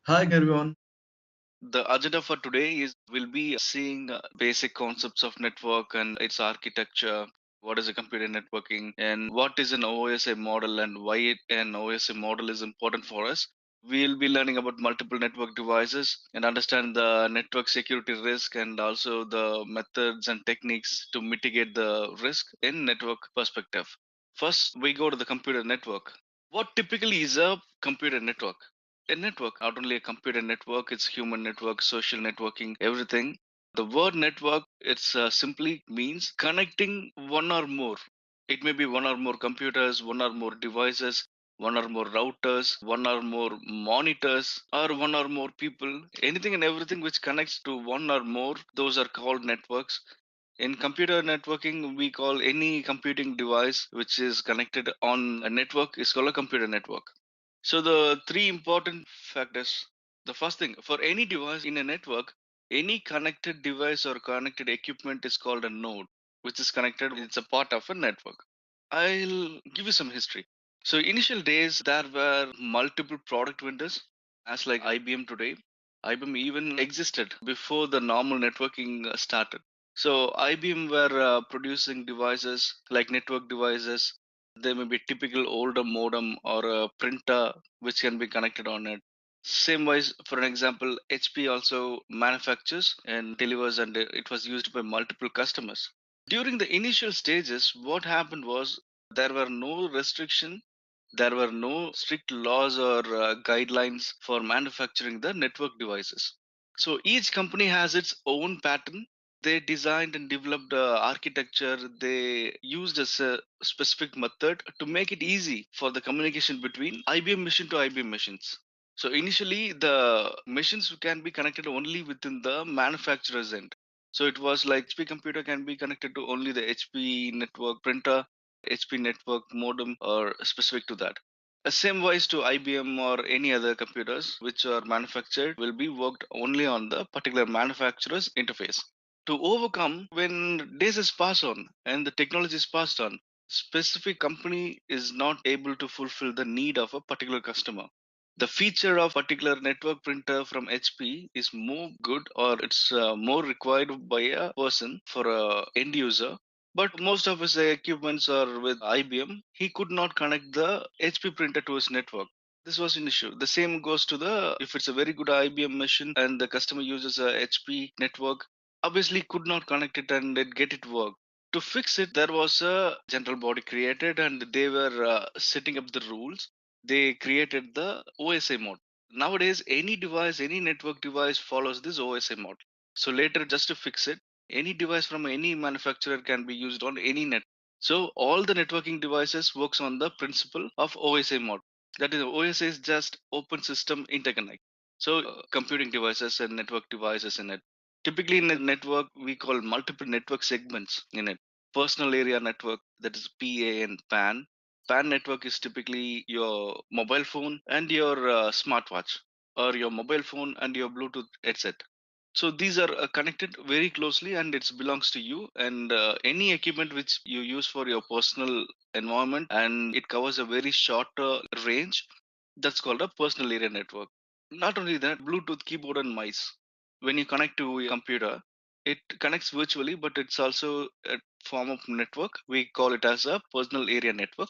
Hi everyone. The agenda for today is we'll be seeing basic concepts of network and its architecture. What is a computer networking and what is an OSI model and why an OSI model is important for us. We'll be learning about multiple network devices and understand the network security risk and also the methods and techniques to mitigate the risk in network perspective. First, we go to the computer network. What typically is a computer network? A network, not only a computer network, it's human network, social networking, everything. The word network, it's simply means connecting one or more. It may be one or more computers, one or more devices, one or more routers, one or more monitors, or one or more people. Anything and everything which connects to one or more, those are called networks. In computer networking, we call any computing device which is connected on a network is called a computer network. So the three important factors. The first thing, for any device in a network, any connected device or connected equipment is called a node, which is connected. It's a part of a network. I'll give you some history. So initial days there were multiple product vendors, as like IBM today. IBM even existed before the normal networking started. So IBM were producing devices like network devices. There may be typical older modem or a printer which can be connected on it. Same wise, for an example, HP also manufactures and delivers, and it was used by multiple customers. During the initial stages, what happened was there were no restriction, there were no strict laws or guidelines for manufacturing the network devices. So each company has its own pattern. They designed and developed architecture. They used a specific method to make it easy for the communication between IBM machine to IBM machines. So initially, the machines can be connected only within the manufacturer's end. So it was like HP computer can be connected to only the HP network printer, HP network modem, or specific to that. Same wise to IBM or any other computers which are manufactured will be worked only on the particular manufacturer's interface. To overcome when days is passed on and the technology is passed on, specific company is not able to fulfill the need of a particular customer. The feature of particular network printer from HP is more good or it's more required by a person for a end user, but most of his equipments are with IBM. He could not connect the HP printer to his network. This was an issue. The same goes to the if it's a very good IBM machine and the customer uses a HP network, obviously could not connect it and it get it work. To fix it, there was a general body created and they were setting up the rules. They created the OSI mode. Nowadays, any device, any network device follows this OSI mode. So later, just to fix it, any device from any manufacturer can be used on any net. So all the networking devices works on the principle of OSI mode. That is, OSI is just open system interconnect. So computing devices and network devices in it. Typically in a network, we call multiple network segments in it. Personal area network, that is PA and PAN. PAN network is typically your mobile phone and your smartwatch, or your mobile phone and your Bluetooth headset. So these are connected very closely and it belongs to you and any equipment which you use for your personal environment and it covers a very short range, that's called a personal area network. Not only that, Bluetooth keyboard and mice, when you connect to your computer, it connects virtually, but it's also a form of network. We call it as a personal area network.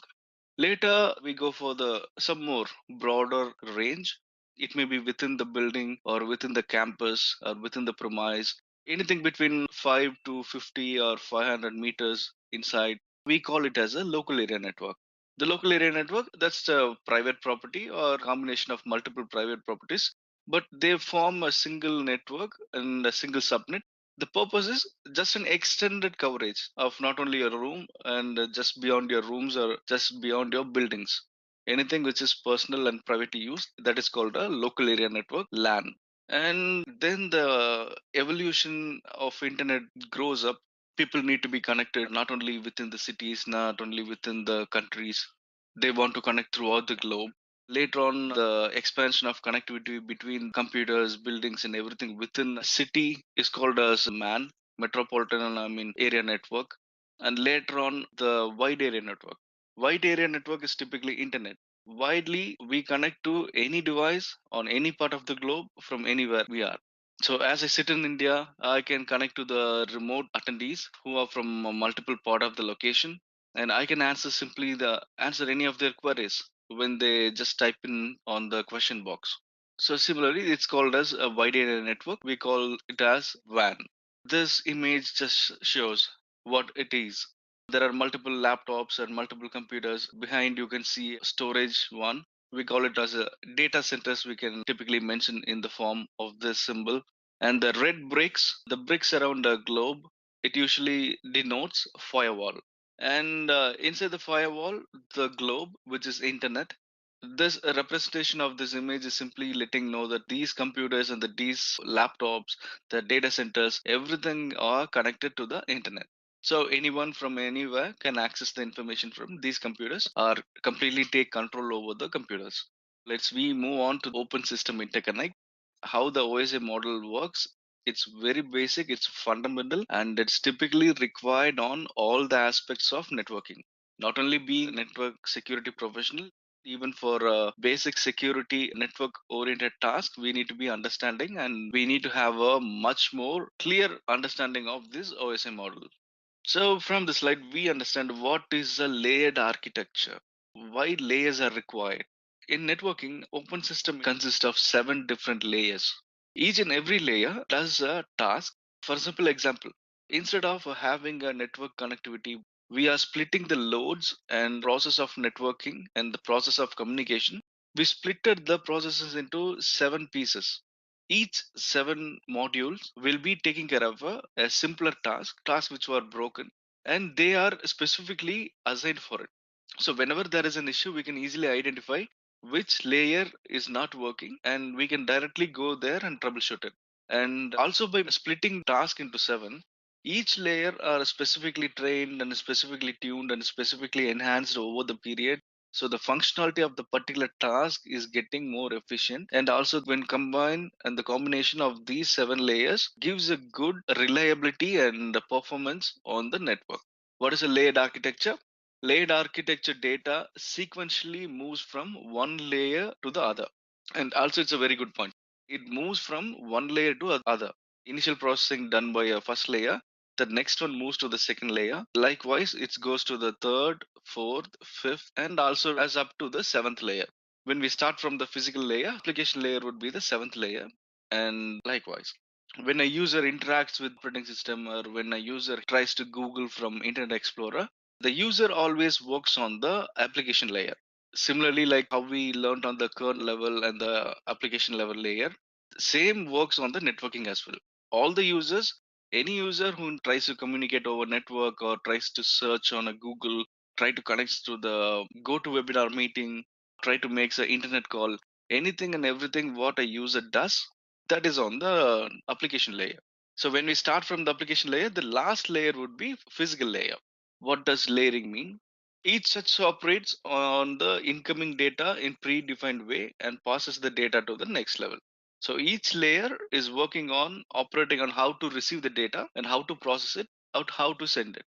Later, we go for the some more broader range. It may be within the building or within the campus or within the premise, anything between 5 to 50 or 500 meters inside. We call it as a local area network. The local area network, that's a private property or combination of multiple private properties, but they form a single network and a single subnet. The purpose is just an extended coverage of not only your room and just beyond your rooms or just beyond your buildings. Anything which is personal and private use, that is called a local area network, LAN. And then the evolution of internet grows up. People need to be connected not only within the cities, not only within the countries. They want to connect throughout the globe. Later on, the expansion of connectivity between computers, buildings, and everything within a city is called as MAN, metropolitan, area network. And later on, the wide area network. Wide area network is typically internet. widely we connect to any device on any part of the globe from anywhere we are. So as I sit in India, I can connect to the remote attendees who are from a multiple part of the location, and I can answer any of their queries when they just type in on the question box. So similarly, it's called as a wide area network. We call it as WAN. This image just shows what it is. There are multiple laptops and multiple computers. Behind you can see storage one. We call it as a data centers. We can typically mention in the form of this symbol. And the red bricks, the bricks around the globe, it usually denotes firewall. And inside the firewall, the globe, which is internet. This representation of this image is simply letting know that these computers and these laptops, the data centers, everything are connected to the internet. So anyone from anywhere can access the information from these computers or completely take control over the computers. Let's we move on to open system interconnect. How the OSI model works. It's very basic, it's fundamental, and it's typically required on all the aspects of networking. Not only being network security professional, even for basic security network oriented tasks, we need to be understanding and we need to have a much more clear understanding of this OSI model. So from the slide, we understand what is a layered architecture, why layers are required. In networking, open system consists of 7 different layers. Each and every layer does a task. For simple example, instead of having a network connectivity, we are splitting the loads and process of networking and the process of communication. We splitted the processes into 7 pieces. Each 7 modules will be taking care of a simpler tasks which were broken, and they are specifically assigned for it. So whenever there is an issue, we can easily identify which layer is not working, and we can directly go there and troubleshoot it. And also by splitting task into 7, each layer are specifically trained and specifically tuned and specifically enhanced over the period, so the functionality of the particular task is getting more efficient. And also when combined, and the combination of these 7 layers gives a good reliability and the performance on the network. What is a layered architecture? Layered architecture data sequentially moves from one layer to the other. And also it's a very good point. It moves from one layer to other. Initial processing done by a first layer, the next one moves to the second layer. Likewise, it goes to the third, fourth, fifth, and also as up to the seventh layer. When we start from the physical layer, application layer would be the seventh layer. And likewise, when a user interacts with operating system or when a user tries to Google from Internet Explorer, the user always works on the application layer. Similarly, like how we learned on the kernel level and the application level layer, same works on the networking as well. All the users, any user who tries to communicate over network or tries to search on a Google, try to connect to the go to webinar meeting, try to make the internet call, anything and everything what a user does, that is on the application layer. So when we start from the application layer, the last layer would be physical layer. What does layering mean? Each such operates on the incoming data in predefined way and passes the data to the next level. So each layer is working on operating on how to receive the data and how to process it, out how to send it.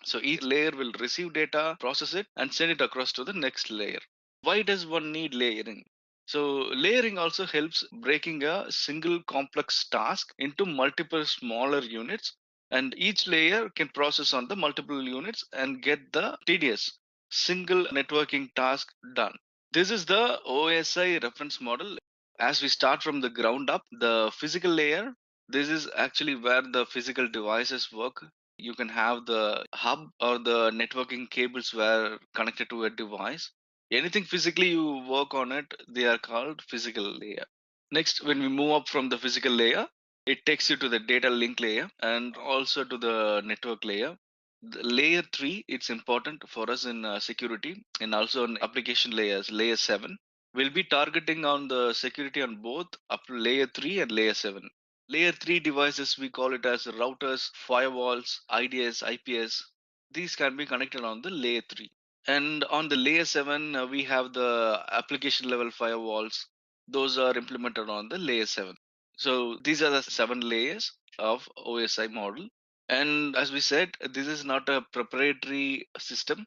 So each layer will receive data, process it, and send it across to the next layer. Why does one need layering? So layering also helps breaking a single complex task into multiple smaller units, and each layer can process on the multiple units and get the tedious single networking task done. This is the OSI reference model. As we start from the ground up, the physical layer, this is actually where the physical devices work. You can have the hub or the networking cables were connected to a device. Anything physically you work on it, they are called physical layer. Next, when we move up from the physical layer, it takes you to the data link layer and also to the network layer. The layer 3, it's important for us in security and also in application layers. Layer 7 will be targeting on the security on both up layer 3 and layer 7. Layer 3 devices, we call it as routers, firewalls, IDS, IPS. These can be connected on the layer 3. And on the layer 7, we have the application level firewalls. Those are implemented on the layer 7. So these are the 7 layers of OSI model. And as we said, this is not a proprietary system.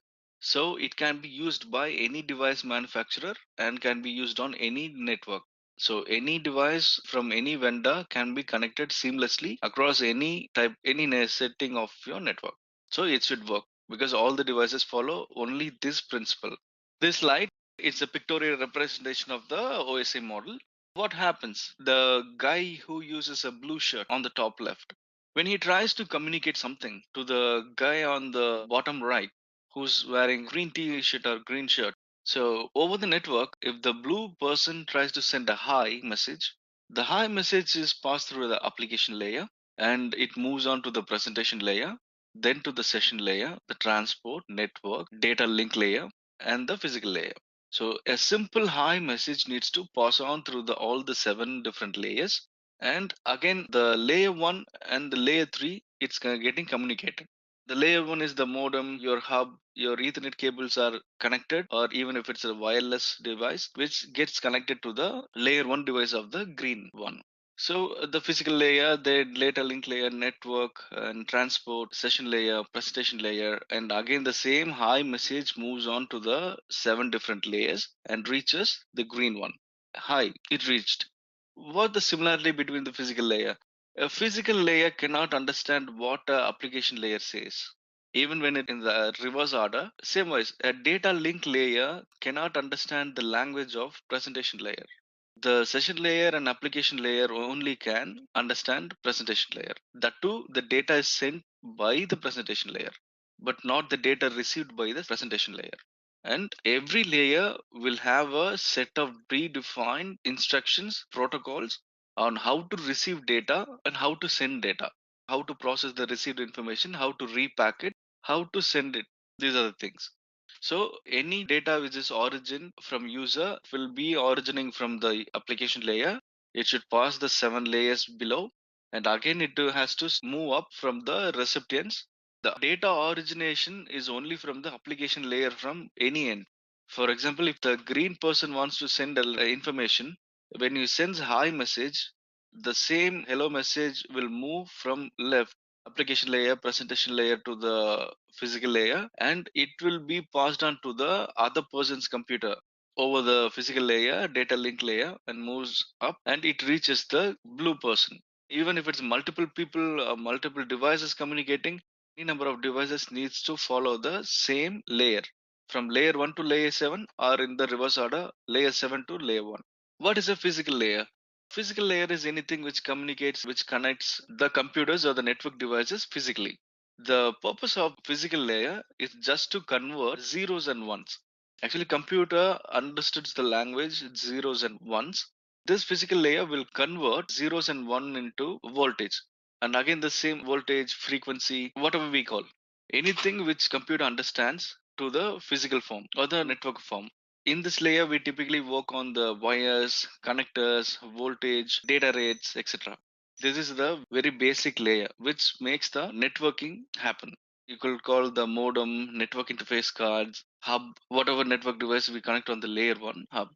So it can be used by any device manufacturer and can be used on any network. So any device from any vendor can be connected seamlessly across any type, any setting of your network. So it should work because all the devices follow only this principle. This slide, it's a pictorial representation of the OSI model. What happens? The guy who uses a blue shirt on the top left, when he tries to communicate something to the guy on the bottom right who's wearing green t-shirt or green shirt. So over the network, if the blue person tries to send a hi message, the hi message is passed through the application layer and it moves on to the presentation layer, then to the session layer, the transport, network, data link layer, and the physical layer. So a simple hi message needs to pass on through all the 7 different layers. And again, the layer 1 and the layer 3, it's getting communicated. The layer 1 is the modem, your hub, your Ethernet cables are connected, or even if it's a wireless device, which gets connected to the layer 1 device of the green one. So the physical layer, the data link layer, network and transport, session layer, presentation layer, and again the same hi message moves on to the 7 different layers and reaches the green one. Hi, it reached. What the similarity between the physical layer? A physical layer cannot understand what a application layer says. Even when it in the reverse order, same ways, a data link layer cannot understand the language of presentation layer. The session layer and application layer only can understand presentation layer. That too, the data is sent by the presentation layer, but not the data received by the presentation layer. And every layer will have a set of predefined instructions, protocols on how to receive data and how to send data, how to process the received information, how to repack it, how to send it. These are the things. So any data which is origin from user will be origining from the application layer. It should pass the 7 layers below, and again it has to move up from the recipients. The data origination is only from the application layer from any end. For example, if the green person wants to send information, when you sends hi message, the same hello message will move from left application layer, presentation layer to the physical layer, and it will be passed on to the other person's computer over the physical layer, data link layer, and moves up and it reaches the blue person. Even if it's multiple people, multiple devices communicating, any number of devices needs to follow the same layer from layer 1 to layer 7 or in the reverse order layer 7 to layer 1. What is a physical layer? Physical layer is anything which communicates, which connects the computers or the network devices physically. The purpose of physical layer is just to convert zeros and ones. Actually, computer understands the language zeros and ones. This physical layer will convert zeros and one into voltage. And again, the same voltage, frequency, whatever we call anything which computer understands to the physical form or the network form. In this layer, we typically work on the wires, connectors, voltage, data rates, etc. This is the very basic layer which makes the networking happen. You could call the modem, network interface cards, hub, whatever network device we connect on the layer 1 hub.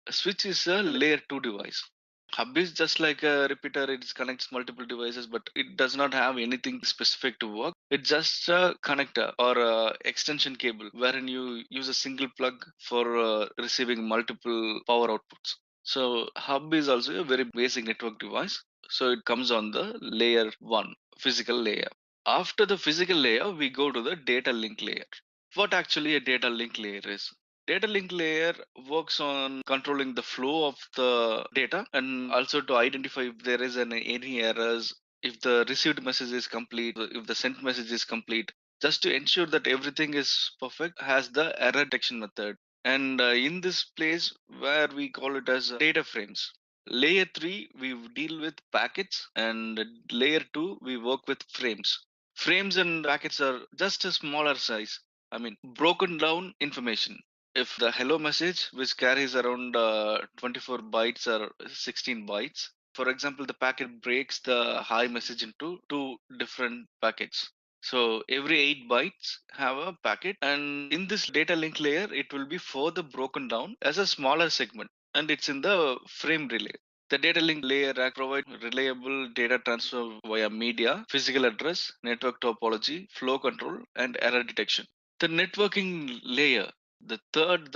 A switch is a layer 2 device. Hub is just like a repeater, it connects multiple devices, but it does not have anything specific to work. It's just a connector or a extension cable wherein you use a single plug for receiving multiple power outputs. So hub is also a very basic network device. So it comes on the layer 1 physical layer. After the physical layer, we go to the data link layer. What actually a data link layer is? Data link layer works on controlling the flow of the data and also to identify if there is any errors, if the received message is complete, if the sent message is complete, just to ensure that everything is perfect, has the error detection method. And in this place where we call it as data frames. Layer 3, we deal with packets, and layer 2, we work with frames. Frames and packets are just a smaller size. I mean, broken down information. If the hello message, which carries around 24 bytes or 16 bytes, for example, the packet breaks the hi message into two different packets. So every 8 bytes have a packet, and in this data link layer, it will be further broken down as a smaller segment, and it's in the frame relay. The data link layer provides reliable data transfer via media, physical address, network topology, flow control, and error detection. The networking layer, the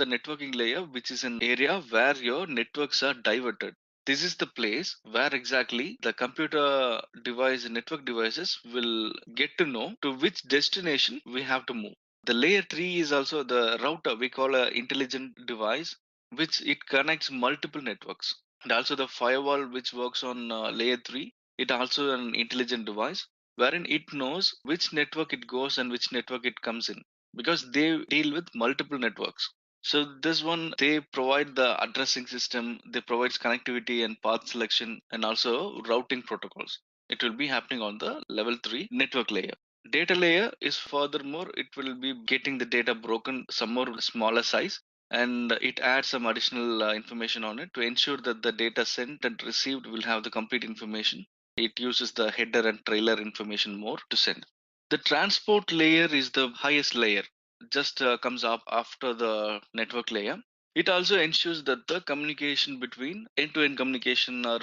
networking layer, which is an area where your networks are diverted. This is the place where exactly the computer device, network devices will get to know to which destination we have to move. The layer 3 is also the router we call a intelligent device, which it connects multiple networks. And also the firewall which works on layer 3, it also an intelligent device wherein it knows which network it goes and which network it comes in, because they deal with multiple networks. So this one, they provide the addressing system, they provides connectivity and path selection and also routing protocols. It will be happening on the level 3 network layer. Data layer is furthermore, it will be getting the data broken some more smaller size, and it adds some additional information on it to ensure that the data sent and received will have the complete information. It uses the header and trailer information more to send. The transport layer is the highest layer, just comes up after the network layer. It also ensures that the communication between end-to-end communication or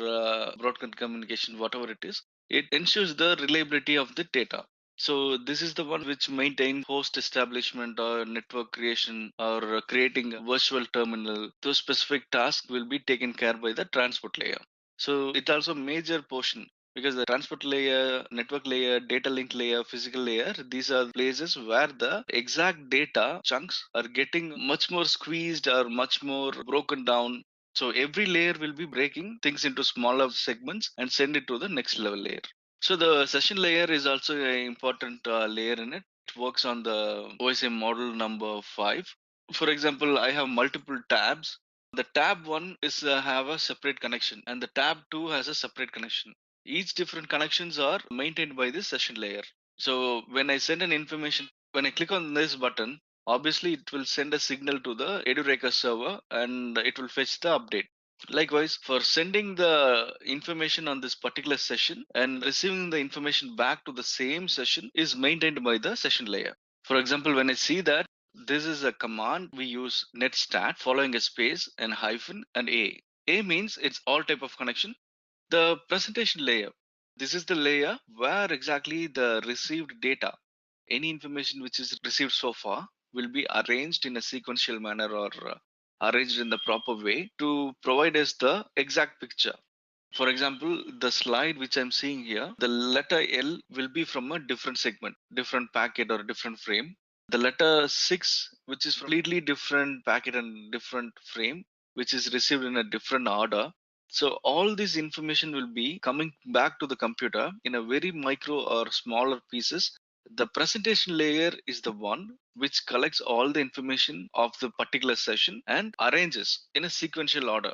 broadcast communication, whatever it is, it ensures the reliability of the data. So this is the one which maintains host establishment or network creation or creating a virtual terminal. Those specific tasks will be taken care by the transport layer. So it also major portion, because the transport layer, network layer, data link layer, physical layer, these are places where the exact data chunks are getting much more squeezed or much more broken down. So every layer will be breaking things into smaller segments and send it to the next level layer. So the session layer is also an important layer in it. It works on the OSI model number 5. For example, I have multiple tabs. The tab 1 is have a separate connection and the tab 2 has a separate connection. Each different connections are maintained by this session layer. So when I send an information, when I click on this button, obviously it will send a signal to the Edureka server and it will fetch the update. Likewise, for sending the information on this particular session and receiving the information back to the same session is maintained by the session layer. For example, when I see that this is a command, we use netstat following a space and hyphen and A. A means it's all type of connection. The presentation layer. This is the layer where exactly the received data, any information which is received so far, will be arranged in a sequential manner or arranged in the proper way to provide us the exact picture. For example, the slide which I'm seeing here, the letter L will be from a different segment, different packet or different frame. The letter 6, which is completely different packet and different frame, which is received in a different order. So all this information will be coming back to the computer in a very micro or smaller pieces. The presentation layer is the one which collects all the information of the particular session and arranges in a sequential order.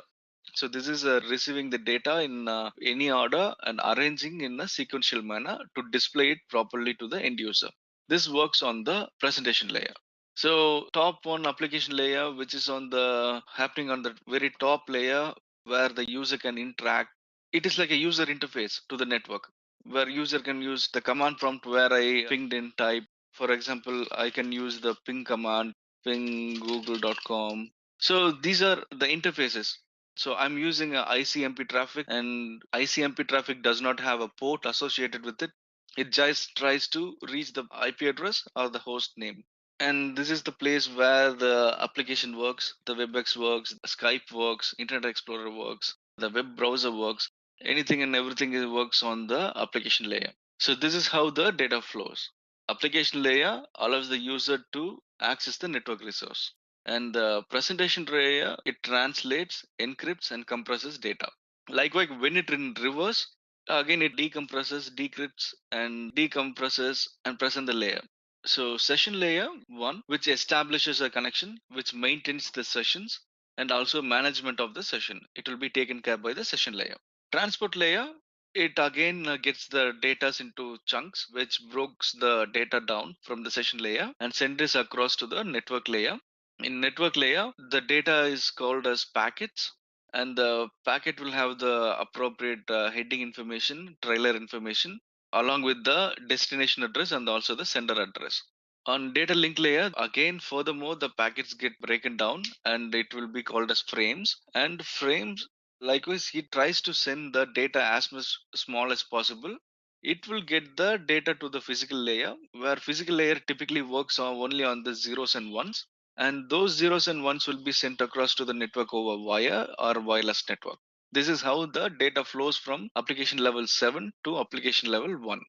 So this is receiving the data in any order and arranging in a sequential manner to display it properly to the end user. This works on the presentation layer. So top one application layer, which is on the happening on the very top layer where the user can interact. It is like a user interface to the network where user can use the command prompt where I pinged in type. For example, I can use the ping command, ping google.com. So these are the interfaces. So I'm using a ICMP traffic, and ICMP traffic does not have a port associated with it. It just tries to reach the IP address or the host name. And this is the place where the application works, the WebEx works, Skype works, Internet Explorer works, the web browser works. Anything and everything works on the application layer. So this is how the data flows. Application layer allows the user to access the network resource. And the presentation layer, it translates, encrypts, and compresses data. Likewise, when it in reverse, again it decompresses, decrypts, and decompresses and present the layer. So session layer one, which establishes a connection, which maintains the sessions and also management of the session. It will be taken care by the session layer. Transport layer, it again gets the data into chunks, which breaks the data down from the session layer and sends this across to the network layer. In network layer, the data is called as packets, and the packet will have the appropriate heading information, trailer information, along with the destination address and also the sender address. On data link layer, again, furthermore, the packets get broken down and it will be called as frames. And frames, likewise, he tries to send the data as much small as possible it will get the data to the physical layer, where physical layer typically works on only on the zeros and ones, and those zeros and ones will be sent across to the network over wire or wireless network. This is how the data flows from application level 7 to application level 1.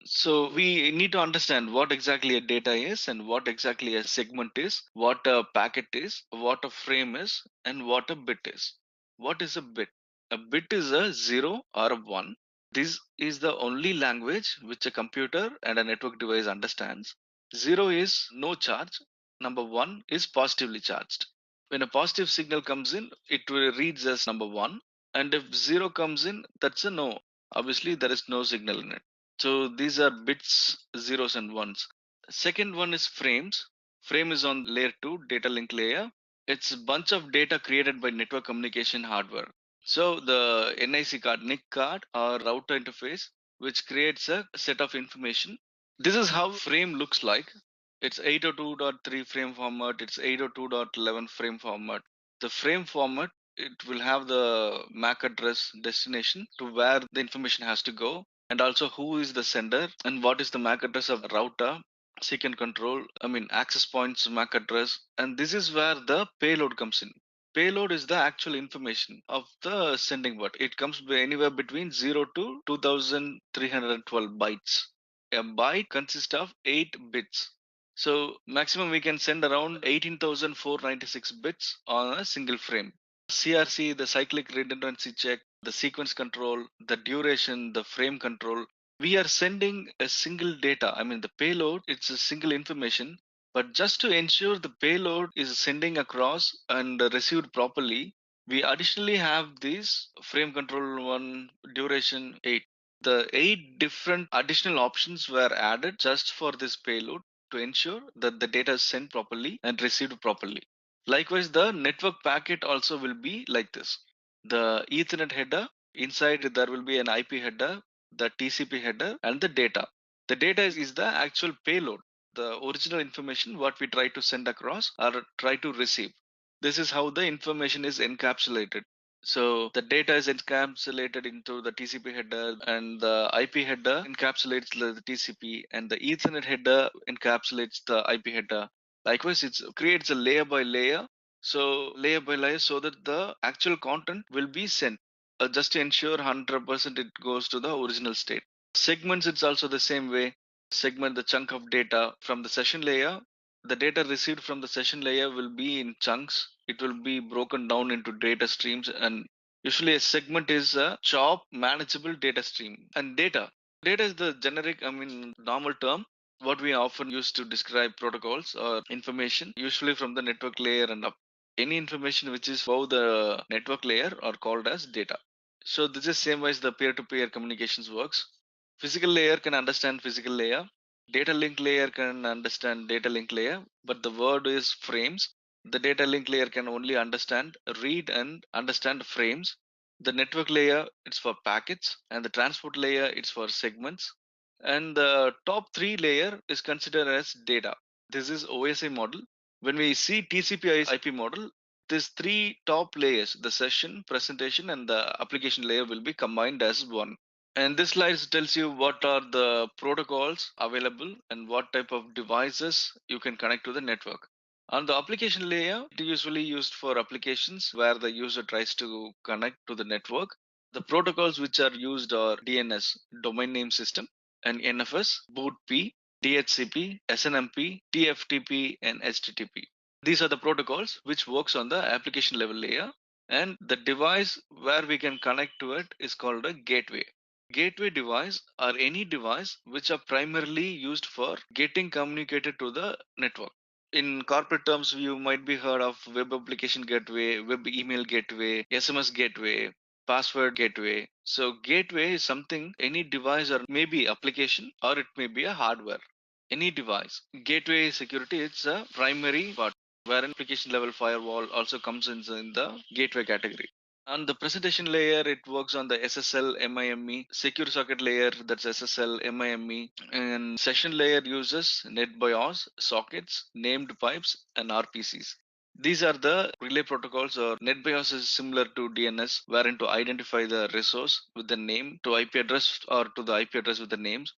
So we need to understand what exactly a data is and what exactly a segment is, what a packet is, what a frame is, and what a bit is. What is a bit? A bit is a 0 or a 1. This is the only language which a computer and a network device understands. 0 is no charge. Number 1 is positively charged. When a positive signal comes in, it will reads as number 1. And if 0 comes in, that's a no. Obviously, there is no signal in it. So these are bits, zeros and ones. Second one is frames. Frame is on layer 2, data link layer. It's a bunch of data created by network communication hardware. So the NIC card, NIC card or router interface, which creates a set of information. This is how frame looks like. It's 802.3 frame format. It's 802.11 frame format. The frame format, it will have the MAC address destination to where the information has to go, and also who is the sender and what is the MAC address of the router, second control, access points, MAC address, and this is where the payload comes in. Payload is the actual information of the sending word. It comes anywhere between 0 to 2312 bytes. A byte consists of 8 bits. So maximum we can send around 18,496 bits on a single frame. CRC, the cyclic redundancy check, the sequence control, the duration, the frame control. We are sending a single data. The payload, it's a single information. But just to ensure the payload is sending across and received properly, we additionally have this frame control 1, duration 8. The 8 different additional options were added just for this payload to ensure that the data is sent properly and received properly. Likewise, the network packet also will be like this. The Ethernet header, inside there will be an IP header, the TCP header, and the data. The data is the actual payload, the original information what we try to send across or try to receive. This is how the information is encapsulated. So the data is encapsulated into the TCP header, and the IP header encapsulates the TCP, and the Ethernet header encapsulates the IP header. Likewise, it creates a layer by layer. So layer by layer, so that the actual content will be sent, just to ensure 100% it goes to the original state. Segments, it's also the same way. Segment the chunk of data from the session layer. The data received from the session layer will be in chunks. It will be broken down into data streams, and usually a segment is a chop manageable data stream. And data is the generic, normal term what we often use to describe protocols or information, usually from the network layer and up. Any information which is above the network layer are called as data. So this is same as the peer-to-peer communications works. Physical layer can understand physical layer. Data link layer can understand data link layer, but the word is frames. The data link layer can only understand, read and understand frames. The network layer, it's for packets, and the transport layer, it's for segments. And the top three layer is considered as data. This is OSI model. When we see TCP IP model, these three top layers, the session, presentation, and the application layer will be combined as one. And this slide tells you what are the protocols available and what type of devices you can connect to the network. On the application layer, it is usually used for applications where the user tries to connect to the network. The protocols which are used are DNS, domain name system, and NFS, BOOTP, DHCP, SNMP, TFTP, and HTTP. These are the protocols which works on the application level layer, and the device where we can connect to it is called a gateway. Gateway device are any device which are primarily used for getting communicated to the network. In corporate terms, you might be heard of web application gateway, web email gateway, SMS gateway, password gateway. So gateway is something, any device or maybe application, or it may be a hardware. Any device. Gateway security, it's a primary part, where an application level firewall also comes in the gateway category. On the presentation layer, it works on the SSL, MIME, secure socket layer, that's SSL, MIME, and session layer uses NetBIOS, sockets, named pipes, and RPCs. These are the relay protocols, or NetBIOS is similar to DNS, wherein to identify the resource with the name to IP address or to the IP address with the names.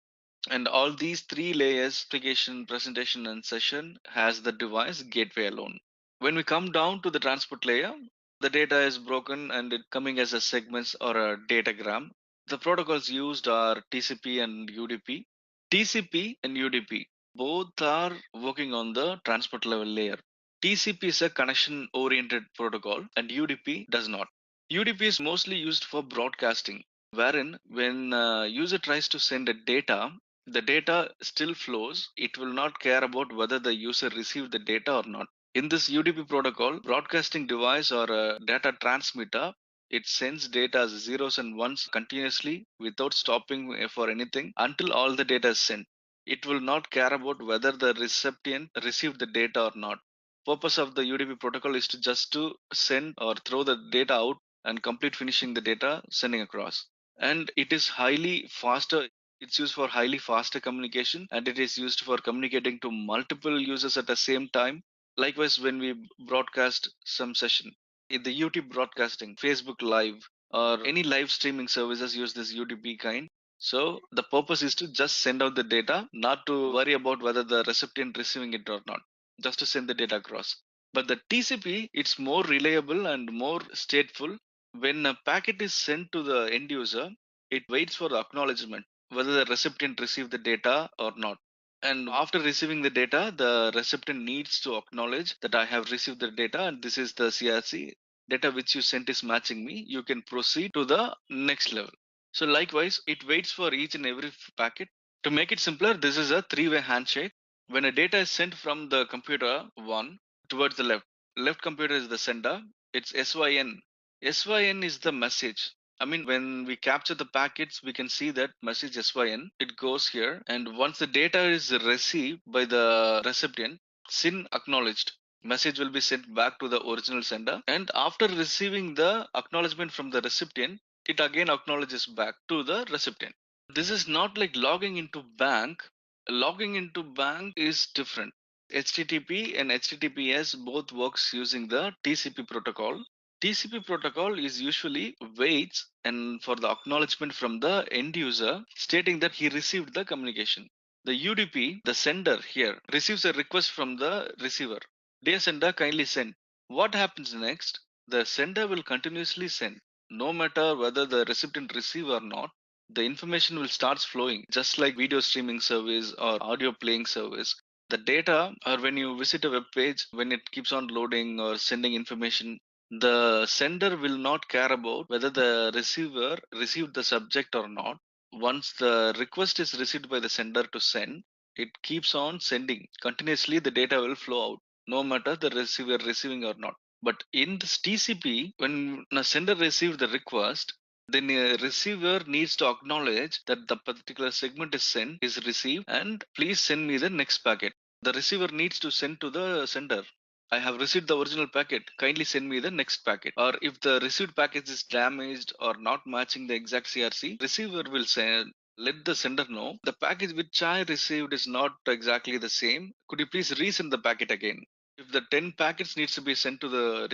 And all these three layers, application, presentation, and session, has the device gateway alone. When we come down to the transport layer, the data is broken and it coming as a segments or a datagram. The protocols used are TCP and UDP. TCP and UDP both are working on the transport level layer. TCP is a connection oriented protocol and UDP does not. UDP is mostly used for broadcasting, wherein when user tries to send a data, the data still flows. It will not care about whether the user received the data or not. In this UDP protocol, broadcasting device or a data transmitter, it sends data as zeros and ones continuously without stopping for anything until all the data is sent. It will not care about whether the recipient received the data or not. Purpose of the UDP protocol is to just to send or throw the data out and complete finishing the data sending across. And it is highly faster. It's used for highly faster communication, and it is used for communicating to multiple users at the same time. Likewise, when we broadcast some session in the YouTube broadcasting, Facebook Live, or any live streaming services use this UDP kind. So the purpose is to just send out the data, not to worry about whether the recipient receiving it or not, just to send the data across. But the TCP, it's more reliable and more stateful. When a packet is sent to the end user, it waits for the acknowledgement whether the recipient received the data or not. And after receiving the data, the recipient needs to acknowledge that I have received the data and this is the CRC data which you sent is matching me. You can proceed to the next level. So likewise, it waits for each and every packet. To make it simpler, this is a three-way handshake. When a data is sent from the computer one towards the left computer is the sender. It's SYN. SYN is the message. I mean, when we capture the packets, we can see that message SYN. It goes here, and once the data is received by the recipient, SYN acknowledged. Message will be sent back to the original sender, and after receiving the acknowledgement from the recipient, it again acknowledges back to the recipient. This is not like logging into bank. Logging into bank is different. HTTP and HTTPS both works using the TCP protocol. TCP protocol is usually waits and for the acknowledgement from the end user stating that he received the communication. The UDP, the sender here, receives a request from the receiver. Dear sender, kindly send. What happens next? The sender will continuously send. No matter whether the recipient receive or not, the information will start flowing just like video streaming service or audio playing service. The data, or when you visit a web page, when it keeps on loading or sending information, the sender will not care about whether the receiver received the subject or not. Once the request is received by the sender to send, it keeps on sending. Continuously, the data will flow out, no matter the receiver receiving or not. But in this TCP, when a sender receives the request, then a receiver needs to acknowledge that the particular segment is sent, is received, and please send me the next packet. The receiver needs to send to the sender, I have received the original packet. Kindly send me the next packet. Or if the received package is damaged or not matching the exact CRC, receiver will send let the sender know the package which I received is not exactly the same. Could you please resend the packet again? If the 10 packets needs to be sent to the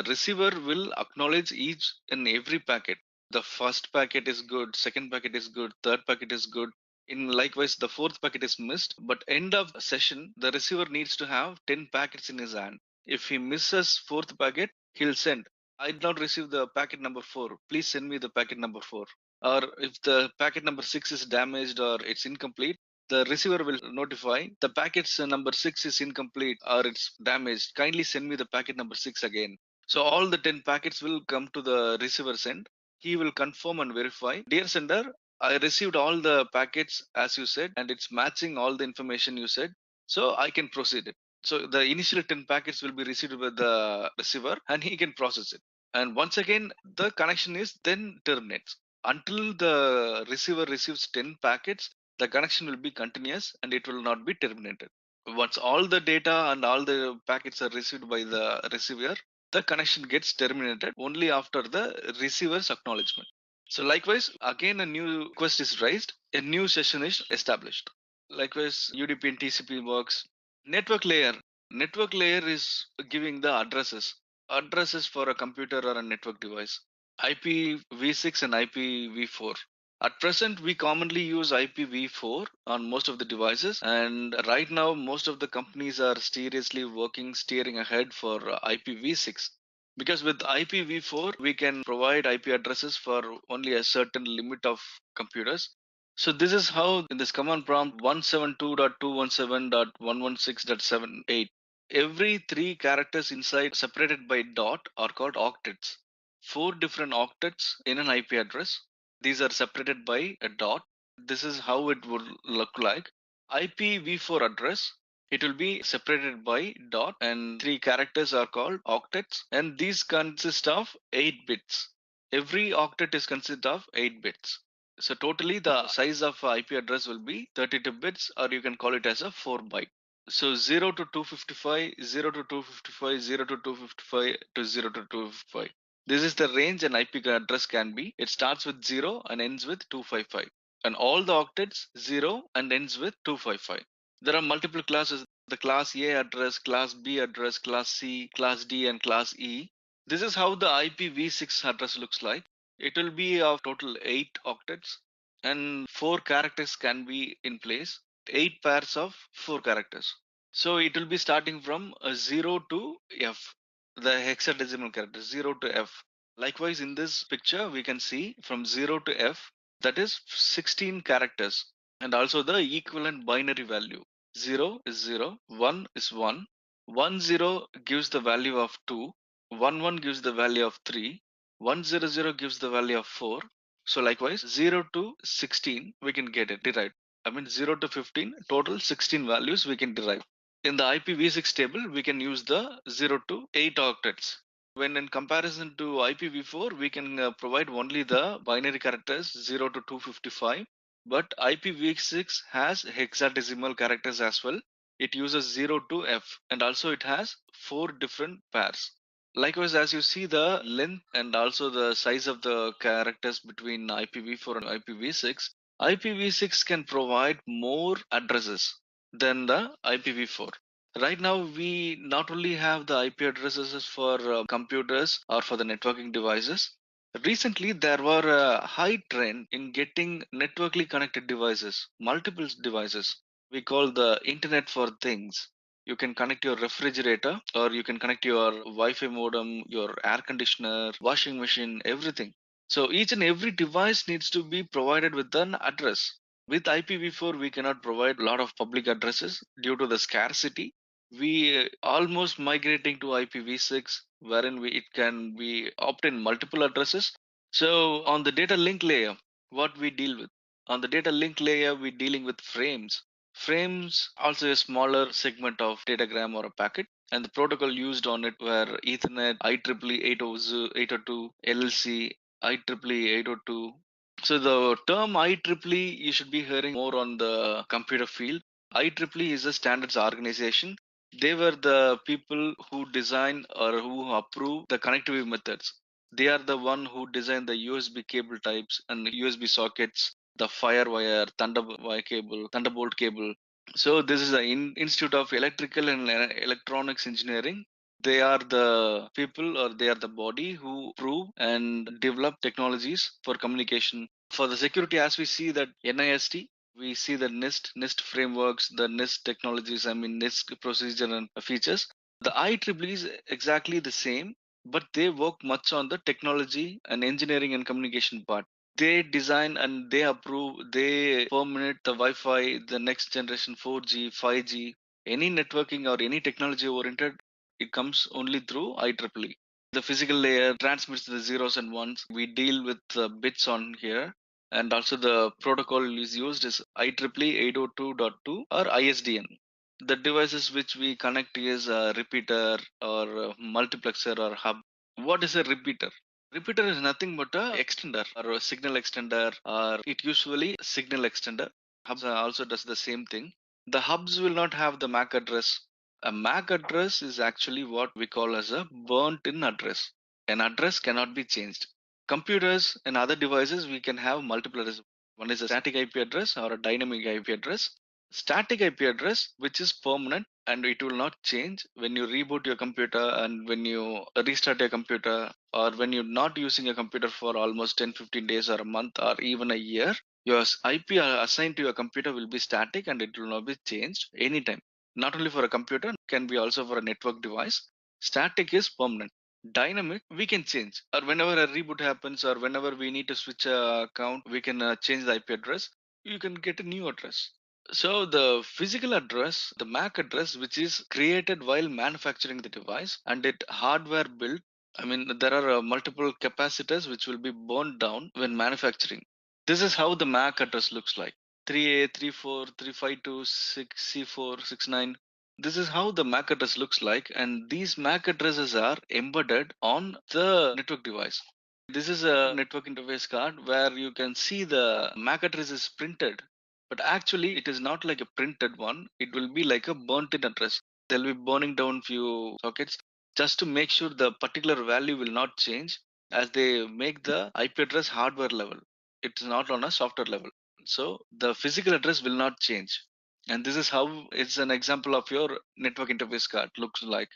receiver will acknowledge each and every packet. The first packet is good, second packet is good, third packet is good, in likewise the fourth packet is missed, but end of session the receiver needs to have 10 packets in his hand. If he misses fourth packet, he'll send, I did not receive the packet number 4, please send me the packet number 4. Or if the packet number 6 is damaged or it's incomplete, the receiver will notify the packets number 6 is incomplete or it's damaged, kindly send me the packet number 6 again. So all the 10 packets will come to the receiver's end. He will confirm and verify, dear sender, I received all the packets as you said, and it's matching all the information you said. So I can proceed it. So the initial 10 packets will be received by the receiver and he can process it. And once again, the connection is then terminates. Until the receiver receives 10 packets, the connection will be continuous and it will not be terminated. Once all the data and all the packets are received by the receiver, the connection gets terminated only after the receiver's acknowledgement. So likewise, again a new request is raised, a new session is established. Likewise, UDP and TCP works. Network layer. Network layer is giving the addresses for a computer or a network device. IPv6 and IPv4. At present, we commonly use IPv4 on most of the devices, and right now, most of the companies are seriously steering ahead for IPv6. Because with IPv4, we can provide IP addresses for only a certain limit of computers. So this is how in this command prompt 172.217.116.78, every three characters inside separated by dot are called octets. Four different octets in an IP address. These are separated by a dot. This is how it would look like. IPv4 address, it will be separated by dot and three characters are called octets, and these consist of 8 bits. Every octet is consist of 8 bits. So totally the size of IP address will be 32 bits, or you can call it as a 4 byte. So 0 to 255, 0 to 255, 0 to 255 to 0 to 255. This is the range an IP address can be. It starts with 0 and ends with 255. And all the octets 0 and ends with 255. There are multiple classes. The class A address, class B address, class C, class D, and class E. This is how the IPv6 address looks like. It will be of total 8 octets, and 4 characters can be in place. 8 pairs of 4 characters. So it will be starting from 0 to F, the hexadecimal character 0 to F. Likewise, in this picture, we can see from 0 to F, that is 16 characters, and also the equivalent binary value. 0 is 0, 1 is 1, 1 0 gives the value of 2, 1 1 gives the value of 3, 1 0 0 gives the value of 4. So likewise, 0 to 16, we can get it derived. I mean 0 to 15, total 16 values we can derive. In the IPv6 table, we can use the 0 to 8 octets. When in comparison to IPv4, we can provide only the binary characters 0 to 255, but IPv6 has hexadecimal characters as well. It uses 0 to F, and also it has 4 different pairs. Likewise, as you see the length and also the size of the characters between IPv4 and IPv6, IPv6 can provide more addresses than the IPv4. Right now, we not only have the IP addresses for computers or for the networking devices. Recently, there were a high trend in getting networkly connected devices, multiple devices. We call the Internet for Things. You can connect your refrigerator, or you can connect your Wi-Fi modem, your air conditioner, washing machine, everything. So each and every device needs to be provided with an address. With IPv4, we cannot provide a lot of public addresses due to the scarcity. We almost migrating to IPv6, wherein it can be obtain multiple addresses. So on the data link layer, what we deal with? On the data link layer, we dealing with frames. Frames also a smaller segment of datagram or a packet, and the protocol used on it were Ethernet, IEEE 802, LLC, IEEE 802. So the term IEEE you should be hearing more on the computer field. IEEE is a standards organization. They were the people who design or who approve the connectivity methods. They are the one who design the USB cable types and USB sockets, the firewire, Thunderbolt cable. So this is the Institute of Electrical and Electronics Engineering. They are the people, or they are the body who prove and develop technologies for communication. For the security, as we see that NIST, we see the NIST frameworks, the NIST technologies, I mean NIST procedure and features. The IEEE is exactly the same, but they work much on the technology and engineering and communication part. They design and they approve, they permanent the Wi-Fi, the next generation 4G, 5G, any networking or any technology oriented, it comes only through IEEE. The physical layer transmits the zeros and ones. We deal with bits on here, and also the protocol is used is IEEE 802.2 or ISDN. The devices which we connect is a repeater or a multiplexer or hub. What is a repeater? Repeater is nothing but a extender or a signal extender, or it usually signal extender. Hubs also does the same thing. The hubs will not have the MAC address. A MAC address is actually what we call as a burnt in address. An address cannot be changed. Computers and other devices, we can have multiple addresses. One is a static IP address or a dynamic IP address. Static IP address, which is permanent and it will not change when you reboot your computer and when you restart your computer, or when you're not using your computer for almost 10-15 days or a month or even a year. Your IP assigned to your computer will be static and it will not be changed anytime. Not only for a computer, can be also for a network device. Static is permanent. Dynamic, we can change, or whenever a reboot happens or whenever we need to switch a account, we can change the IP address. You can get a new address. So the physical address, the MAC address, which is created while manufacturing the device and it hardware built. I mean, there are multiple capacitors which will be burned down when manufacturing. This is how the MAC address looks like. 3A, 34, 352, 6C4, 69. This is how the MAC address looks like, and these MAC addresses are embedded on the network device. This is a network interface card where you can see the MAC address is printed, but actually it is not like a printed one. It will be like a burnt in address. They'll be burning down few sockets just to make sure the particular value will not change as they make the IP address hardware level. It's not on a software level. So the physical address will not change. And this is how it's an example of your network interface card looks like.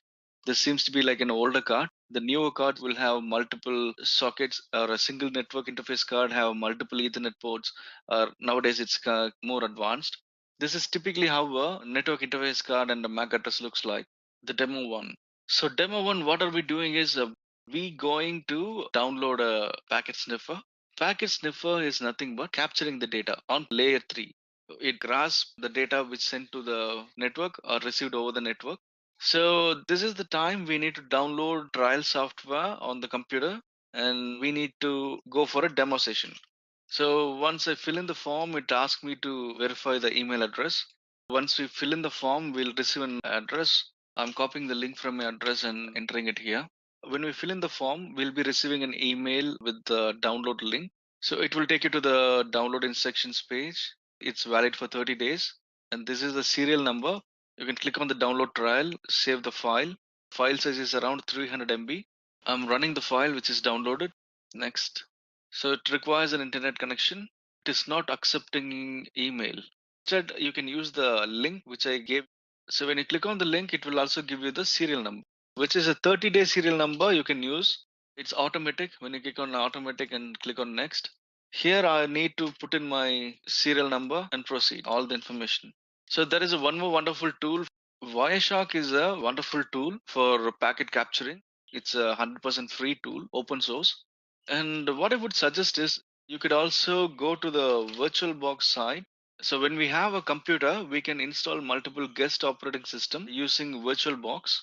This seems to be like an older card. The newer card will have multiple sockets, or a single network interface card have multiple Ethernet ports, or nowadays it's more advanced. This is typically how a network interface card and a MAC address looks like. The demo one. So demo one, what are we doing is we going to download a packet sniffer. Packet sniffer is nothing but capturing the data on layer 3. It grasps the data which sent to the network or received over the network. So this is the time we need to download trial software on the computer, and we need to go for a demo session. So once I fill in the form, it asks me to verify the email address. Once we fill in the form, we'll receive an address. I'm copying the link from my address and entering it here. When we fill in the form, we'll be receiving an email with the download link. So it will take you to the download instructions page. It's valid for 30 days. And this is the serial number. You can click on the download trial, save the file. File size is around 300 MB. I'm running the file which is downloaded. Next. So it requires an internet connection. It is not accepting email. Instead, you can use the link which I gave. So when you click on the link, it will also give you the serial number, which is a 30-day serial number you can use. It's automatic. When you click on automatic and click on next, here I need to put in my serial number and proceed all the information. So there is a one more wonderful tool. Wireshark is a wonderful tool for packet capturing. It's a 100% free tool, open source. And what I would suggest is you could also go to the VirtualBox site. So when we have a computer, we can install multiple guest operating system using VirtualBox.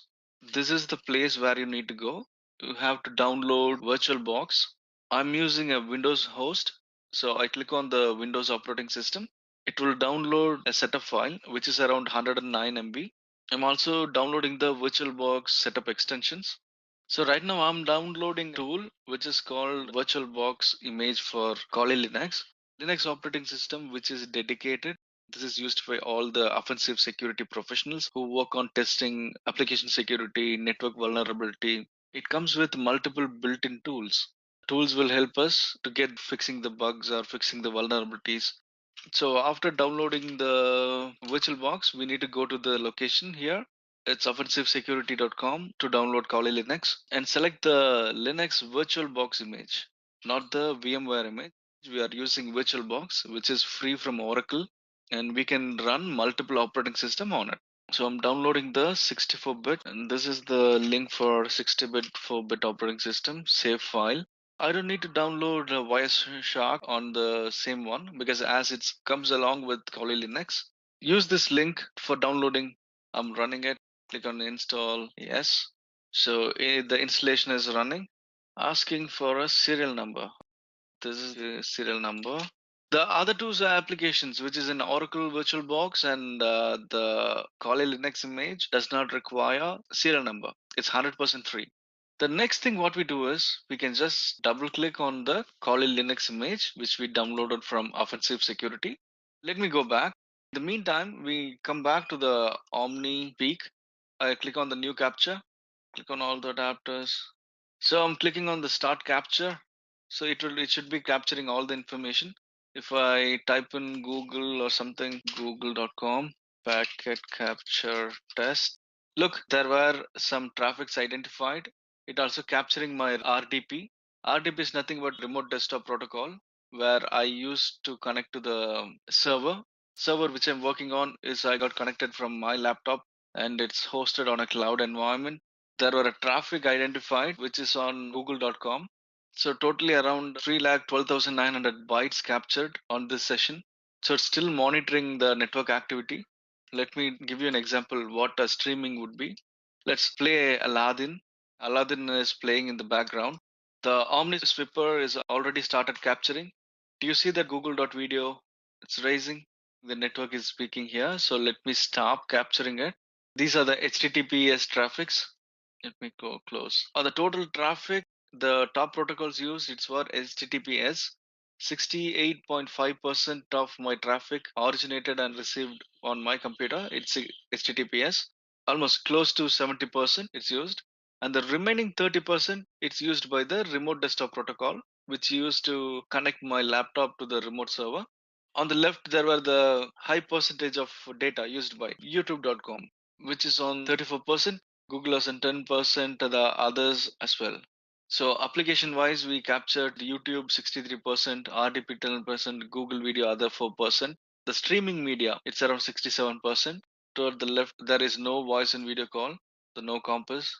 This is the place where you need to go. You have to download VirtualBox. I'm using a Windows host. So I click on the Windows operating system. It will download a setup file, which is around 109 MB. I'm also downloading the VirtualBox setup extensions. So right now I'm downloading a tool which is called VirtualBox Image for Kali Linux. Linux operating system which is dedicated. This is used by all the offensive security professionals who work on testing application security, network vulnerability. It comes with multiple built-in tools. Tools will help us to get fixing the bugs or fixing the vulnerabilities. So after downloading the VirtualBox, we need to go to the location here. It's offensivesecurity.com to download Kali Linux and select the Linux VirtualBox image, not the VMware image. We are using VirtualBox, which is free from Oracle, and we can run multiple operating system on it. So I'm downloading the 64-bit, and this is the link for 60-bit 4-bit operating system, save file. I don't need to download Wireshark on the same one because as it comes along with Kali Linux. Use this link for downloading. I'm running it. Click on install. Yes. So the installation is running. Asking for a serial number. This is the serial number. The other two applications, which is in Oracle VirtualBox and the Kali Linux image, does not require serial number. It's 100% free. The next thing what we do is we can just double click on the Kali Linux image, which we downloaded from Offensive Security. Let me go back. In the meantime, we come back to the Omni Peak. I click on the new capture, click on all the adapters. So I'm clicking on the start capture. So it should be capturing all the information. If I type in Google or something, google.com, packet capture test. Look, there were some traffics identified. It also capturing my RDP. RDP is nothing but remote desktop protocol where I used to connect to the server. Server which I'm working on is I got connected from my laptop and it's hosted on a cloud environment. There were a traffic identified which is on google.com. So totally around 3,12,900 bytes captured on this session. So it's still monitoring the network activity. Let me give you an example what a streaming would be. Let's play Aladdin. Aladdin is playing in the background. The Omni Swipper is already started capturing. Do you see that Google.video? It's raising. The network is speaking here. So let me stop capturing it. These are the HTTPS traffics. Let me go close. The total traffic, the top protocols used, it's for HTTPS. 68.5% of my traffic originated and received on my computer. It's HTTPS. Almost close to 70% it's used. And the remaining 30% it's used by the remote desktop protocol, which used to connect my laptop to the remote server. On the left, there were the high percentage of data used by youtube.com, which is on 34%. Google has on 10%, the others as well. So application wise, we captured YouTube 63%, RDP 10%, Google Video other 4%. The streaming media, it's around 67%. Toward the left, there is no voice and video call, the no compass.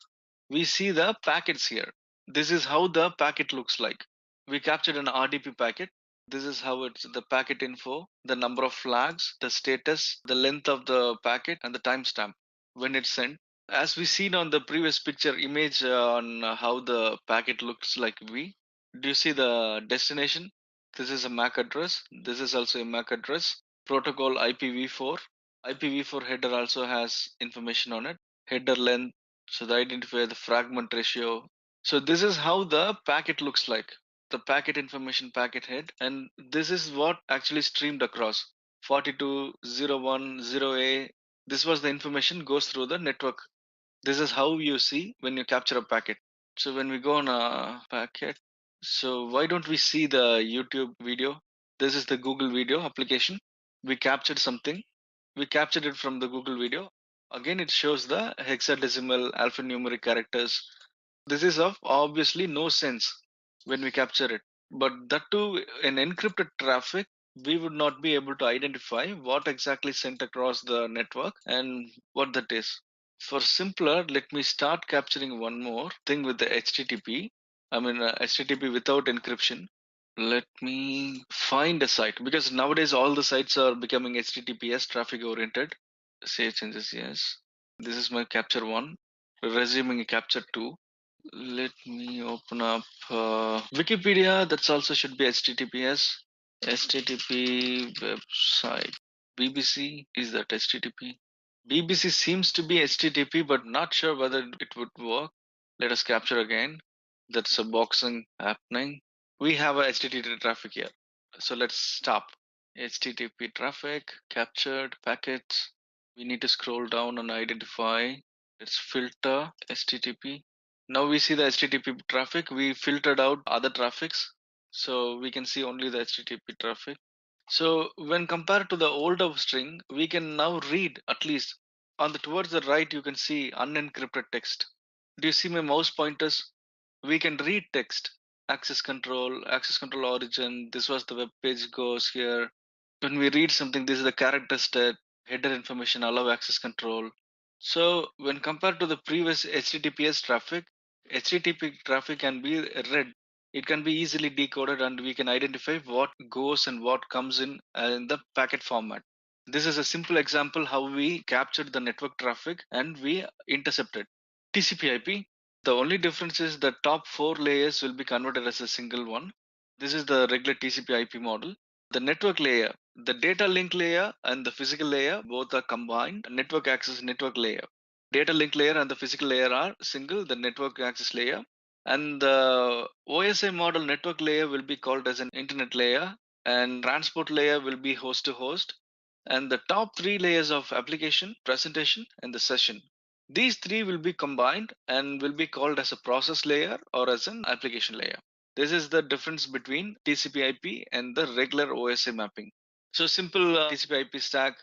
We see the packets here. This is how the packet looks like. We captured an RDP packet. This is how it's the packet info, the number of flags, the status, the length of the packet, and the timestamp when it's sent. As we seen on the previous picture image on how the packet looks like V. Do you see the destination? This is a MAC address. This is also a MAC address. Protocol IPv4. IPv4 header also has information on it. Header length. So the identifier, the fragment ratio. So this is how the packet looks like. The packet information packet head. And this is what actually streamed across. 42010A. This was the information goes through the network. This is how you see when you capture a packet. So when we go on a packet, so why don't we see the YouTube video? This is the Google video application. We captured something. We captured it from the Google video. Again, it shows the hexadecimal alphanumeric characters. This is of obviously no sense when we capture it. But that too, in encrypted traffic, we would not be able to identify what exactly sent across the network and what that is. For simpler, let me start capturing one more thing with the HTTP. I mean, HTTP without encryption. Let me find a site because nowadays all the sites are becoming HTTPS traffic oriented. Save changes, yes. This is my capture one. Resuming capture two. Let me open up Wikipedia. That's also should be HTTPS. HTTP website. BBC is that HTTP? BBC seems to be HTTP, but not sure whether it would work. Let us capture again. That's a boxing happening. We have a HTTP traffic here. So let's stop. HTTP traffic captured packets. We need to scroll down and identify. Let's filter HTTP. Now we see the HTTP traffic. We filtered out other traffics. So we can see only the HTTP traffic. So when compared to the older string, we can now read at least on the towards the right, you can see unencrypted text. Do you see my mouse pointers? We can read text, access control origin. This was the web page goes here. When we read something, this is the character set, header information, allow access control. So when compared to the previous HTTPS traffic, HTTP traffic can be read. It can be easily decoded and we can identify what goes and what comes in the packet format. This is a simple example how we captured the network traffic and we intercepted. TCP/IP, the only difference is the top four layers will be converted as a single one. This is the regular TCP/IP model. The network layer, the data link layer and the physical layer both are combined. Network access network layer. Data link layer and the physical layer are single, the network access layer. And the OSI model network layer will be called as an internet layer and transport layer will be host to host. And the top three layers of application, presentation, and the session. These three will be combined and will be called as a process layer or as an application layer. This is the difference between TCP/IP and the regular OSI mapping. So simple TCP/IP stack.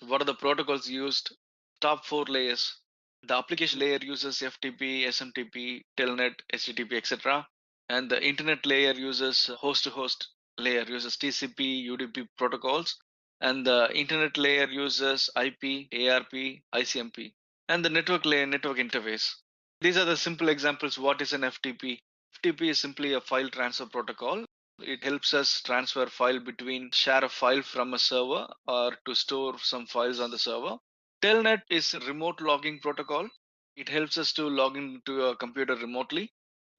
What are the protocols used? Top four layers. The application layer uses FTP, SMTP, Telnet, HTTP, etc. And the internet layer uses host-to-host layer uses TCP, UDP protocols. And the internet layer uses IP, ARP, ICMP. And the network layer, network interface. These are the simple examples. What is an FTP? FTP is simply a file transfer protocol. It helps us transfer file between share a file from a server or to store some files on the server. Telnet is a remote logging protocol. It helps us to log into a computer remotely.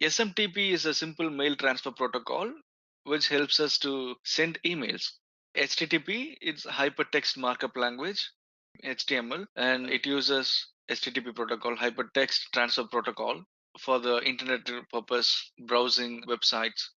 SMTP is a simple mail transfer protocol which helps us to send emails. HTTP is hypertext markup language, HTML, and it uses HTTP protocol, hypertext transfer protocol, for the internet purpose browsing websites.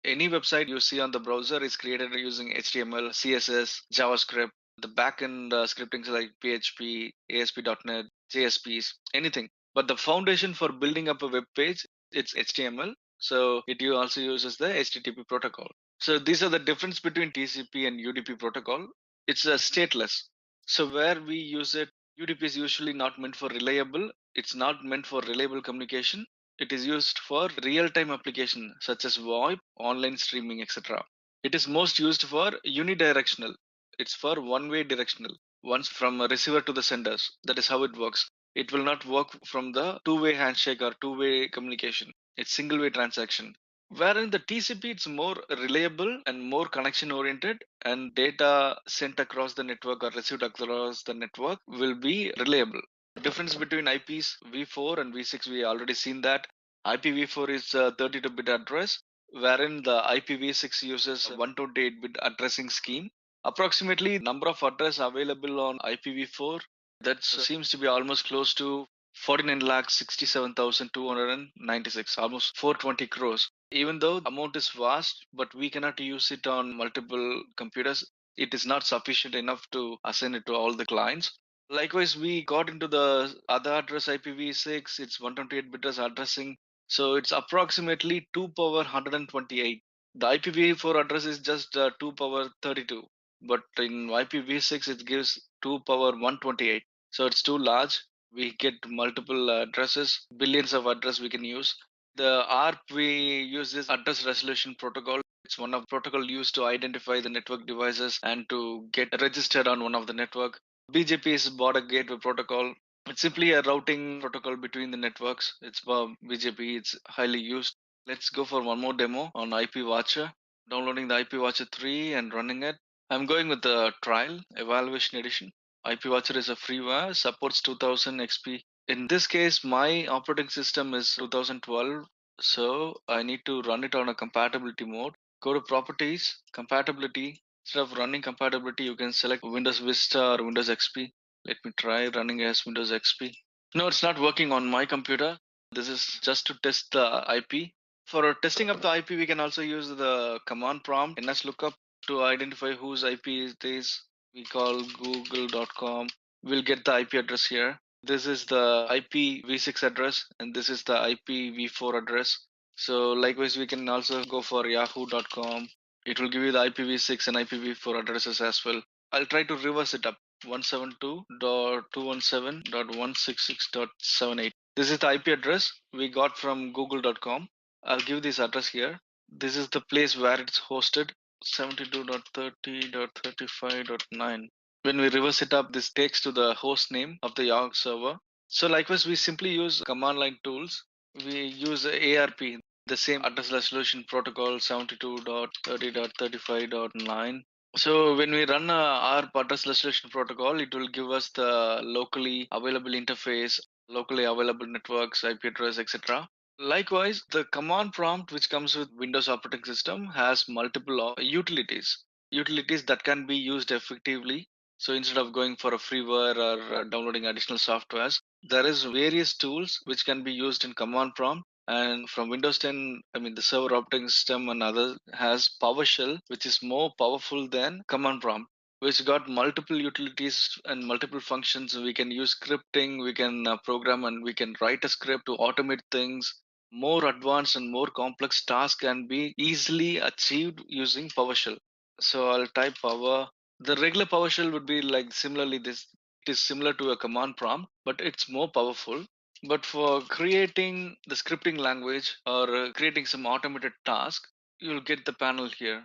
Any website you see on the browser is created using HTML, CSS, JavaScript. The backend scripting like PHP, ASP.NET, JSPs, anything. But the foundation for building up a web page, it's HTML. So it also uses the HTTP protocol. So these are the difference between TCP and UDP protocol. It's a stateless. So where we use it, UDP is usually not meant for reliable. It's not meant for reliable communication. It is used for real-time application such as VoIP, online streaming, etc. It is most used for unidirectional. It's for one-way directional. Once from a receiver to the senders. That is how it works. It will not work from the two-way handshake or two-way communication. It's single-way transaction. Wherein the TCP, it's more reliable and more connection oriented, and data sent across the network or received across the network will be reliable. The difference between IPs v4 and v6, we already seen that. IPv4 is a 32-bit address, wherein the IPv6 uses 128-bit addressing scheme. Approximately number of address available on IPv4, that seems to be almost close to 49,67,296, almost 420 crores. Even though the amount is vast, but we cannot use it on multiple computers. It is not sufficient enough to assign it to all the clients. Likewise, we got into the other address IPv6, it's 128 bit addressing. So it's approximately 2 power 128. The IPv4 address is just 2 power 32. But in IPv6, it gives 2 power 128. So it's too large. We get multiple addresses, billions of address we can use. The ARP, we use this address resolution protocol. It's one of the protocol used to identify the network devices and to get registered on one of the network. BGP is border gateway protocol. It's simply a routing protocol between the networks. It's BGP. It's highly used. Let's go for one more demo on IP Watcher. Downloading the IP Watcher 3 and running it. I'm going with the trial evaluation edition. IP Watcher is a freeware, supports 2000 XP. In this case, my operating system is 2012, so I need to run it on a compatibility mode. Go to properties, compatibility. Instead of running compatibility, you can select Windows Vista or Windows XP. Let me try running as Windows XP. No, it's not working on my computer. This is just to test the IP. For testing up the IP, we can also use the command prompt nslookup to identify whose IP it is. We call google.com. We'll get the IP address here. This is the IPv6 address and this is the IPv4 address. So likewise, we can also go for yahoo.com. It will give you the IPv6 and IPv4 addresses as well. I'll try to reverse it up. 172.217.166.78. This is the IP address we got from google.com. I'll give this address here. This is the place where it's hosted. 72.30.35.9. When we reverse it up, this takes to the host name of the Yahoo server. So likewise, we simply use command line tools. We use ARP, the same address resolution protocol 72.30.35.9. So when we run our address resolution protocol, it will give us the locally available interface, locally available networks, IP address, etc. Likewise, the command prompt which comes with Windows operating system has multiple utilities that can be used effectively. So instead of going for a freeware or downloading additional softwares, there is various tools which can be used in command prompt. And from Windows 10, I mean the server operating system and other has PowerShell, which is more powerful than command prompt, which got multiple utilities and multiple functions. We can use scripting, we can program and we can write a script to automate things. more advanced and more complex tasks can be easily achieved using PowerShell. So I'll type power. The regular PowerShell would be like similarly this. It is similar to a command prompt, but it's more powerful. But for creating the scripting language or creating some automated task, you'll get the panel here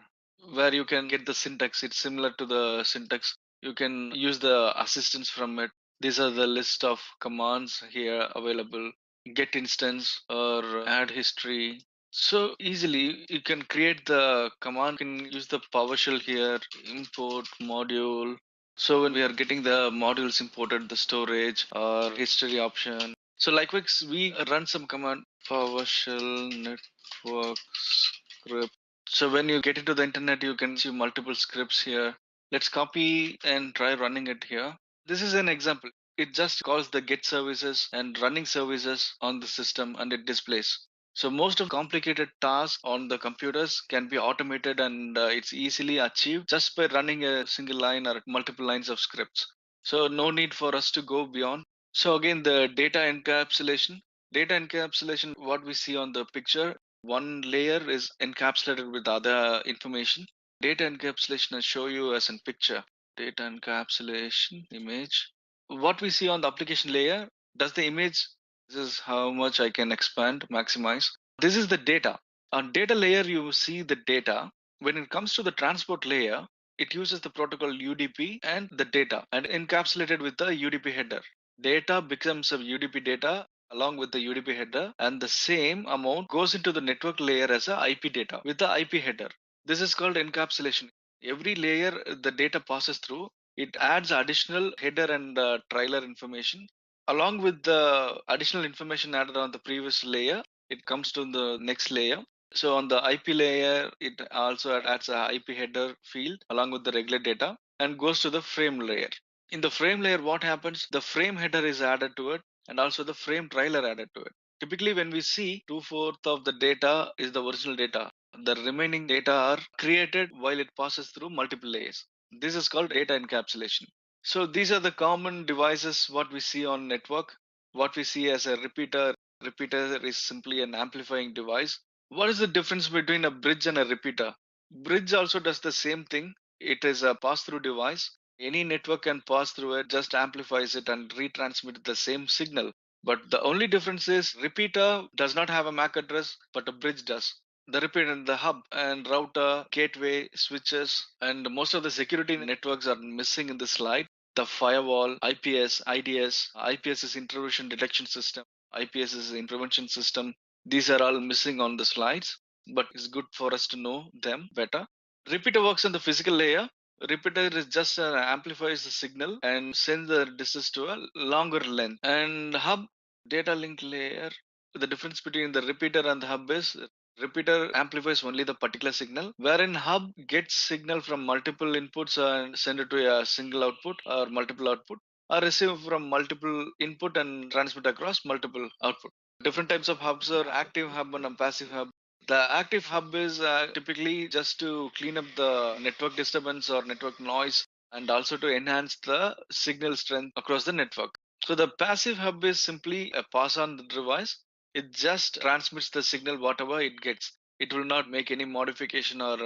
where you can get the syntax. It's similar to the syntax. You can use the assistance from it. These are the list of commands here available. Get instance or add history. So easily you can create the command. You can use the PowerShell here, import module. So when we are getting the modules imported, the storage or history option. So likewise, we run some command PowerShell network script. So when you get into the internet, you can see multiple scripts here. Let's copy and try running it here. This is an example. It just calls the get services and running services on the system and it displays. So most of complicated tasks on the computers can be automated and it's easily achieved just by running a single line or multiple lines of scripts. So no need for us to go beyond. So again, the data encapsulation. Data encapsulation, what we see on the picture, one layer is encapsulated with other information. Data encapsulation I show you as in picture. Data encapsulation image. What we see on the application layer, does the image, this is how much I can expand, maximize. This is the data. On data layer, you see the data. When it comes to the transport layer, it uses the protocol UDP and the data and encapsulated with the UDP header. Data becomes a UDP data along with the UDP header, and the same amount goes into the network layer as a IP data with the IP header. This is called encapsulation. Every layer the data passes through, it adds additional header and trailer information. Along with the additional information added on the previous layer, it comes to the next layer. So on the IP layer, it also adds a IP header field along with the regular data and goes to the frame layer. In the frame layer, what happens? The frame header is added to it and also the frame trailer added to it. Typically, when we see 2/4 of the data is the original data, the remaining data are created while it passes through multiple layers. This is called data encapsulation. So these are the common devices what we see on network. What we see as a repeater. Repeater is simply an amplifying device. What is the difference between a bridge and a repeater? Bridge also does the same thing. It is a pass-through device. Any network can pass through it, just amplifies it and retransmit the same signal. But the only difference is repeater does not have a MAC address, but a bridge does. The repeater, the hub and router, gateway, switches, and most of the security networks are missing in this slide. The firewall, IPS, IDS, IPS is intrusion detection system, IPS is intervention system. These are all missing on the slides, but it's good for us to know them better. Repeater works on the physical layer. Repeater is just amplifies the signal and sends the distance to a longer length. And hub data link layer, the difference between the repeater and the hub is repeater amplifies only the particular signal, wherein hub gets signal from multiple inputs and send it to a single output or multiple output, or receive from multiple input and transmit across multiple output. Different types of hubs are active hub and a passive hub. The active hub is typically just to clean up the network disturbance or network noise and also to enhance the signal strength across the network. So the passive hub is simply a pass on the device. It just transmits the signal whatever it gets. It will not make any modification or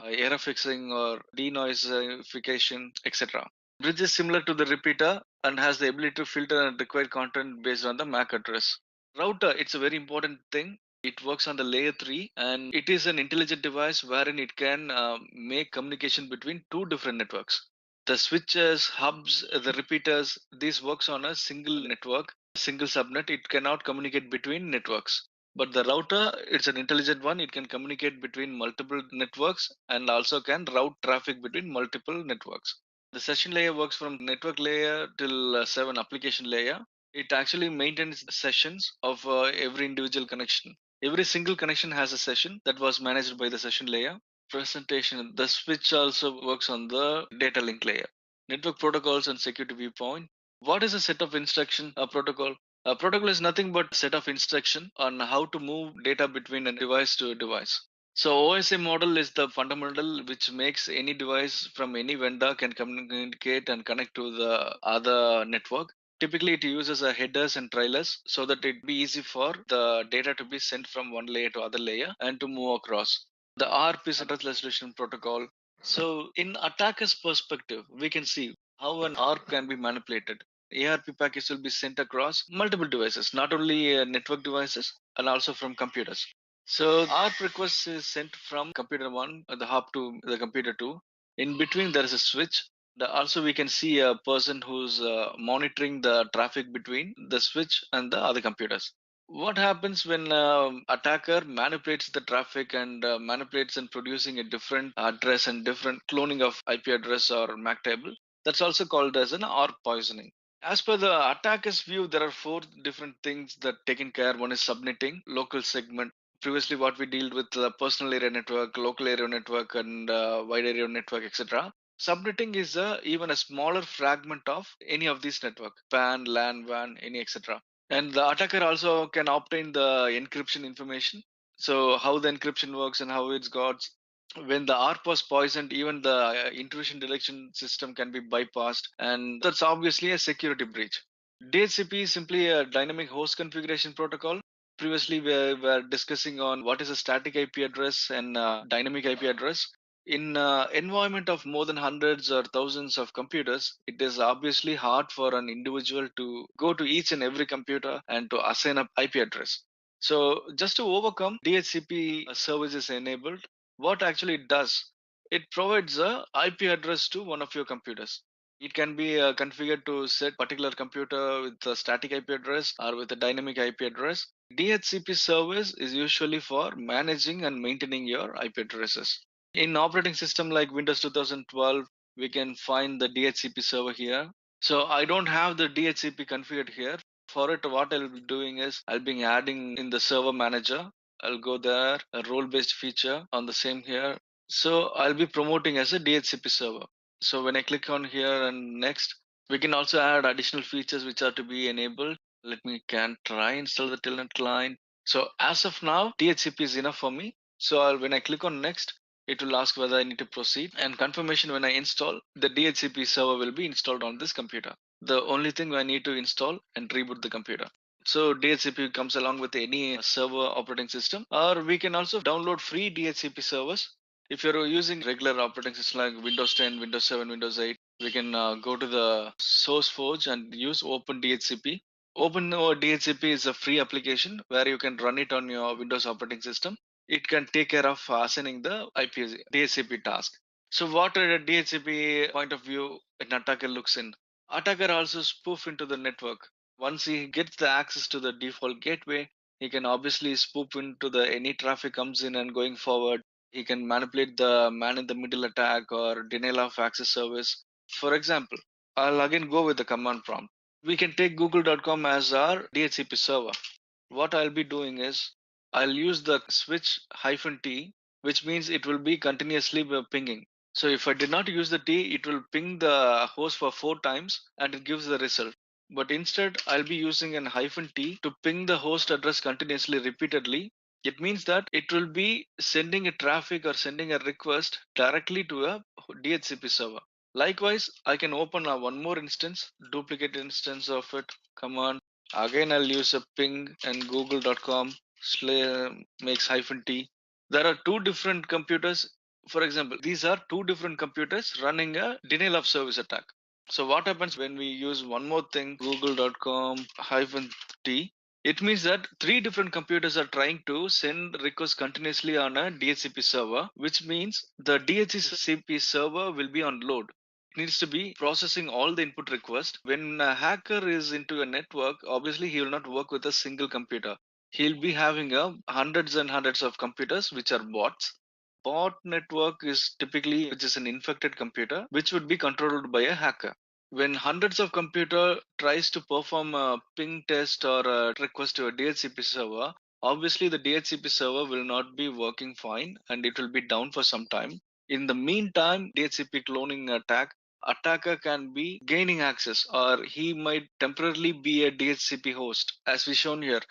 error fixing or denoisification, etc. Bridge is similar to the repeater and has the ability to filter and required content based on the MAC address. Router, it's a very important thing. It works on the layer 3 and it is an intelligent device wherein it can make communication between two different networks. The switches, hubs, the repeaters, this works on a single network, single subnet. It cannot communicate between networks. But the router, it's an intelligent one. It can communicate between multiple networks and also can route traffic between multiple networks. The session layer works from network layer till 7 application layer. It actually maintains sessions of every individual connection. Every single connection has a session that was managed by the session layer. Presentation, the switch also works on the data link layer. Network protocols and security viewpoint. What is a set of instruction? A protocol. A protocol is nothing but a set of instruction on how to move data between a device to a device. So OSI model is the fundamental which makes any device from any vendor can communicate and connect to the other network. Typically, it uses a headers and trailers so that it be easy for the data to be sent from one layer to other layer and to move across. The ARP is address resolution protocol. So, in attacker's perspective, we can see how an ARP can be manipulated. ARP packets will be sent across multiple devices, not only network devices and also from computers. So, ARP request is sent from computer one, the hub to the computer two. In between, there is a switch. Also, we can see a person who's monitoring the traffic between the switch and the other computers. What happens when attacker manipulates the traffic and manipulates in producing a different address and different cloning of IP address or MAC table? That's also called as an ARP poisoning. As per the attacker's view, there are four different things that taken care. One is subnetting, local segment. Previously, what we dealt with the personal area network, local area network, and wide area network, etc. Subnetting is even a smaller fragment of any of these network, PAN, LAN, WAN, any etc. And the attacker also can obtain the encryption information. So how the encryption works and how it's got. When the ARP was poisoned, even the intrusion detection system can be bypassed, and that's obviously a security breach. DHCP is simply a dynamic host configuration protocol. Previously, we were discussing on what is a static IP address and dynamic IP address. In environment of more than hundreds or thousands of computers, it is obviously hard for an individual to go to each and every computer and to assign a IP address. So just to overcome, DHCP service is enabled. What actually it does, it provides a IP address to one of your computers. It can be configured to set particular computer with a static IP address or with a dynamic IP address. DHCP service is usually for managing and maintaining your IP addresses. In operating system like Windows 2012, we can find the DHCP server here. So I don't have the DHCP configured here. For it, what I'll be doing is I'll be adding in the server manager. I'll go there, a role-based feature on the same here. So I'll be promoting as a DHCP server. So when I click on here and next, we can also add additional features which are to be enabled. Let me can try install the telnet client. So as of now, DHCP is enough for me. So when I click on next, it will ask whether I need to proceed, and confirmation when I install, the DHCP server will be installed on this computer. The only thing I need to install and reboot the computer. So DHCP comes along with any server operating system, or we can also download free DHCP servers. If you're using regular operating system like Windows 10, Windows 7, Windows 8, we can go to the SourceForge and use OpenDHCP. OpenDHCP is a free application where you can run it on your Windows operating system. It can take care of assigning the IP DHCP task. So what a DHCP point of view an attacker looks in. Attacker also spoof into the network. Once he gets the access to the default gateway, he can obviously spoof into the any traffic comes in and going forward. He can manipulate the man in the middle attack or denial of access service. For example, I'll again go with the command prompt. We can take google.com as our DHCP server. What I'll be doing is I'll use the switch hyphen T, which means it will be continuously pinging. So if I did not use the T, it will ping the host for 4 times and it gives the result. But instead, I'll be using an hyphen T to ping the host address continuously repeatedly. It means that it will be sending a traffic or sending a request directly to a DHCP server. Likewise, I can open one more instance, duplicate instance of it, command. Again, I'll use a ping and google.com makes hyphen T. There are two different computers. For example, these are two different computers running a denial of service attack. So what happens when we use one more thing, google.com hyphen T? It means that three different computers are trying to send requests continuously on a DHCP server, which means the DHCP server will be on load. It needs to be processing all the input requests. When a hacker is into a network, obviously he will not work with a single computer. He'll be having hundreds and hundreds of computers which are bots. Bot network is typically which is an infected computer which would be controlled by a hacker. When hundreds of computer tries to perform a ping test or a request to a DHCP server, obviously the DHCP server will not be working fine and it will be down for some time. In the meantime, DHCP cloning attacker can be gaining access, or he might temporarily be a DHCP host as we shown here.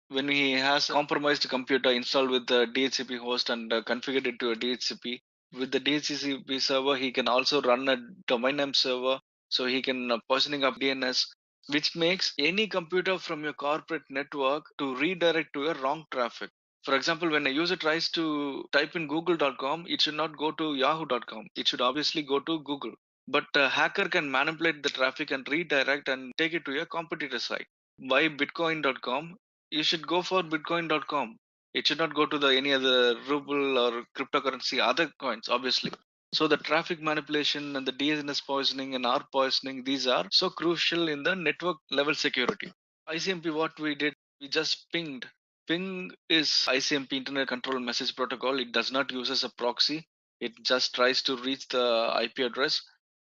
When he has compromised computer installed with the DHCP host and configured it to a DHCP, with the DHCP server, he can also run a domain name server. So he can poisoning up DNS. which makes any computer from your corporate network to redirect to a wrong traffic. For example, when a user tries to type in google.com, it should not go to yahoo.com. It should obviously go to Google. But a hacker can manipulate the traffic and redirect and take it to your competitor site. Why bitcoin.com? You should go for bitcoin.com. It should not go to the any other ruble or cryptocurrency, other coins, obviously. So the traffic manipulation and the DNS poisoning and ARP poisoning, these are so crucial in the network level security. ICMP, what we did, we just pinged. Ping is ICMP, Internet Control Message Protocol. It does not use as a proxy. It just tries to reach the IP address.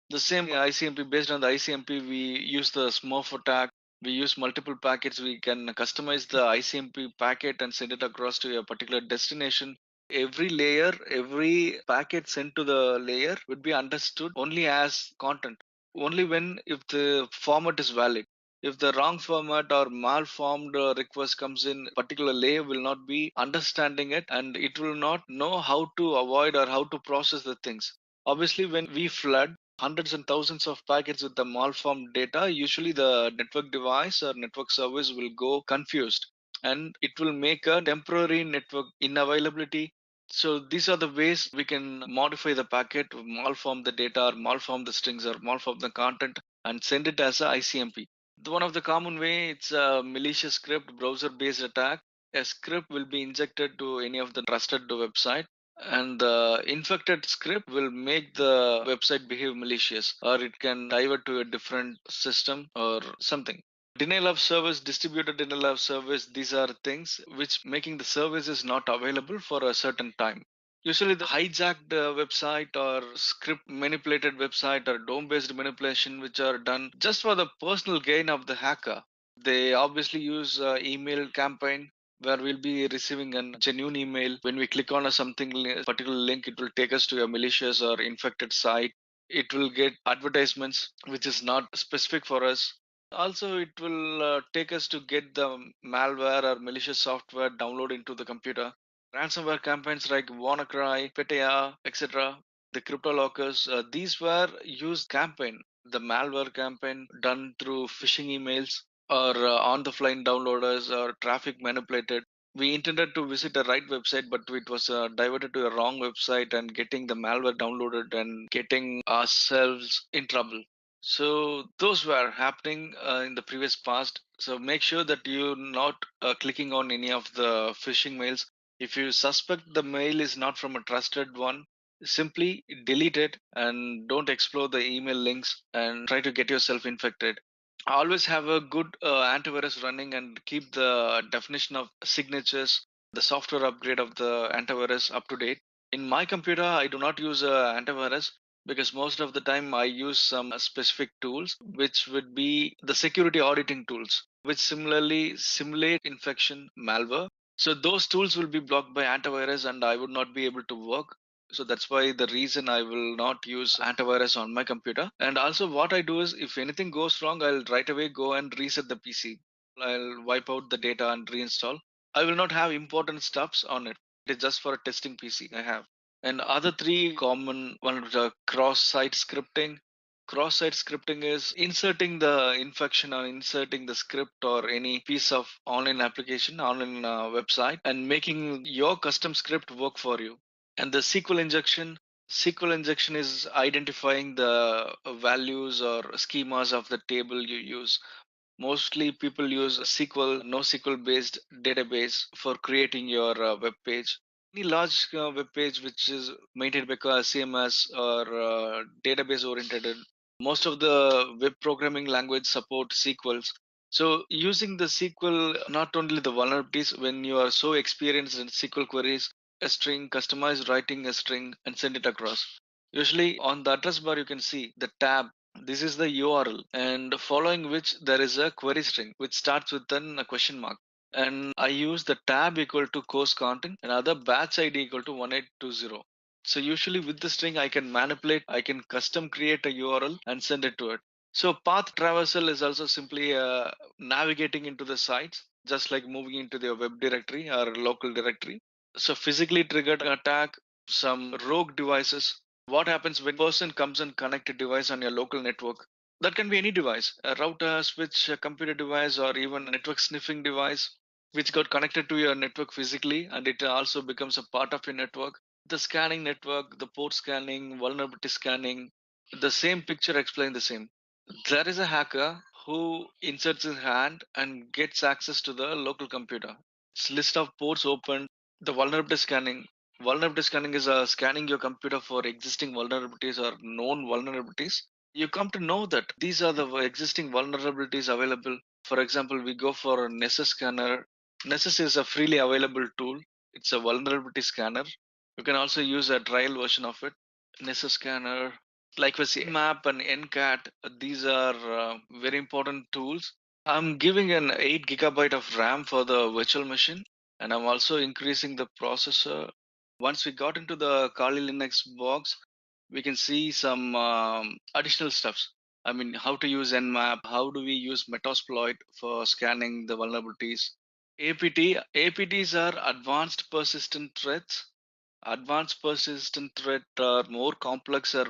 The same ICMP, based on the ICMP, we use the Smurf attack. We use multiple packets. We can customize the ICMP packet and send it across to a particular destination. Every layer, every packet sent to the layer would be understood only as content, only when if the format is valid. If the wrong format or malformed request comes in, particular layer will not be understanding it, and it will not know how to avoid or how to process the things. Obviously, when we flood hundreds and thousands of packets with the malformed data, usually the network device or network service will go confused, and it will make a temporary network unavailability. So these are the ways we can modify the packet, malform the data, or malform the strings, or malform the content, and send it as a ICMP. One of the common way, it's a malicious script, browser-based attack. A script will be injected to any of the trusted website, and the infected script will make the website behave malicious, or it can divert to a different system or something. Denial of service, distributed denial of service, these are things which making the services not available for a certain time. Usually the hijacked website or script manipulated website or dom based manipulation which are done just for the personal gain of the hacker. They obviously use email campaign where we'll be receiving a genuine email. When we click on a something particular link, it will take us to a malicious or infected site. It will get advertisements which is not specific for us. Also, it will take us to get the malware or malicious software download into the computer. Ransomware campaigns like WannaCry, Petya, etc., the crypto lockers, these were used campaign. The malware campaign done through phishing emails or on the fly downloaders or traffic manipulated. We intended to visit the right website, but it was diverted to a wrong website and getting the malware downloaded and getting ourselves in trouble. So those were happening in the previous past. So make sure that you're not clicking on any of the phishing mails. If you suspect the mail is not from a trusted one, simply delete it and don't explore the email links and try to get yourself infected. Always have a good antivirus running and keep the definition of signatures, the software upgrade of the antivirus up to date. In my computer, I do not use antivirus because most of the time I use some specific tools, which would be the security auditing tools, which similarly simulate infection malware. So those tools will be blocked by antivirus and I would not be able to work. So that's why the reason I will not use antivirus on my computer. And also what I do is if anything goes wrong, I'll right away go and reset the PC. I'll wipe out the data and reinstall. I will not have important stuffs on it. It is just for a testing PC I have. And other three common one is cross-site scripting. Cross-site scripting is inserting the infection or inserting the script or any piece of online application, online website, and making your custom script work for you. And the SQL injection is identifying the values or schemas of the table you use. Mostly people use SQL, NoSQL based database for creating your web page. Any large web page which is maintained by CMS or database oriented, most of the web programming language support SQLs. So using the SQL, not only the vulnerabilities when you are so experienced in SQL queries, a string, customize writing a string and send it across. Usually on the address bar, you can see the tab. This is the URL, and following which there is a query string which starts with then a question mark. And I use the tab equal to course content and other batch ID equal to 1820. So usually with the string, I can manipulate, I can custom create a URL and send it to it. So path traversal is also simply navigating into the sites, just like moving into the web directory or local directory. So physically triggered attack, some rogue devices. What happens when person comes and connect a device on your local network? That can be any device, a router, switch, a computer device, or even a network sniffing device, which got connected to your network physically, and it also becomes a part of your network. The scanning network, the port scanning, vulnerability scanning, the same picture explains the same. There is a hacker who inserts his hand and gets access to the local computer. It's list of ports open. The vulnerability scanning. Vulnerability scanning is scanning your computer for existing vulnerabilities or known vulnerabilities. You come to know that these are the existing vulnerabilities available. For example, we go for a Nessus scanner. Nessus is a freely available tool. It's a vulnerability scanner. You can also use a trial version of it. Nessus scanner, like with Nmap and Ncat, these are very important tools. I'm giving an 8 gigabyte of RAM for the virtual machine, and I'm also increasing the processor. Once we got into the Kali Linux box, we can see some additional stuffs. I mean, how to use Nmap, how do we use Metasploit for scanning the vulnerabilities. APTs are advanced persistent threats. Advanced persistent threat are more complex, or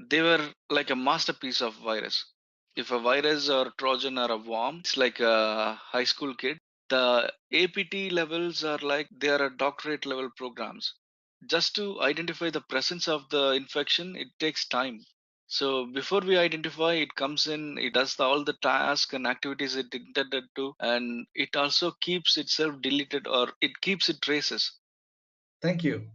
they were like a masterpiece of virus. If a virus or Trojan or a worm, it's like a high school kid. The APT levels are like they are a doctorate level programs. Just to identify the presence of the infection, it takes time. So before we identify, it comes in, it does all the tasks and activities it intended to, and it also keeps itself deleted, or it keeps it traces. Thank you.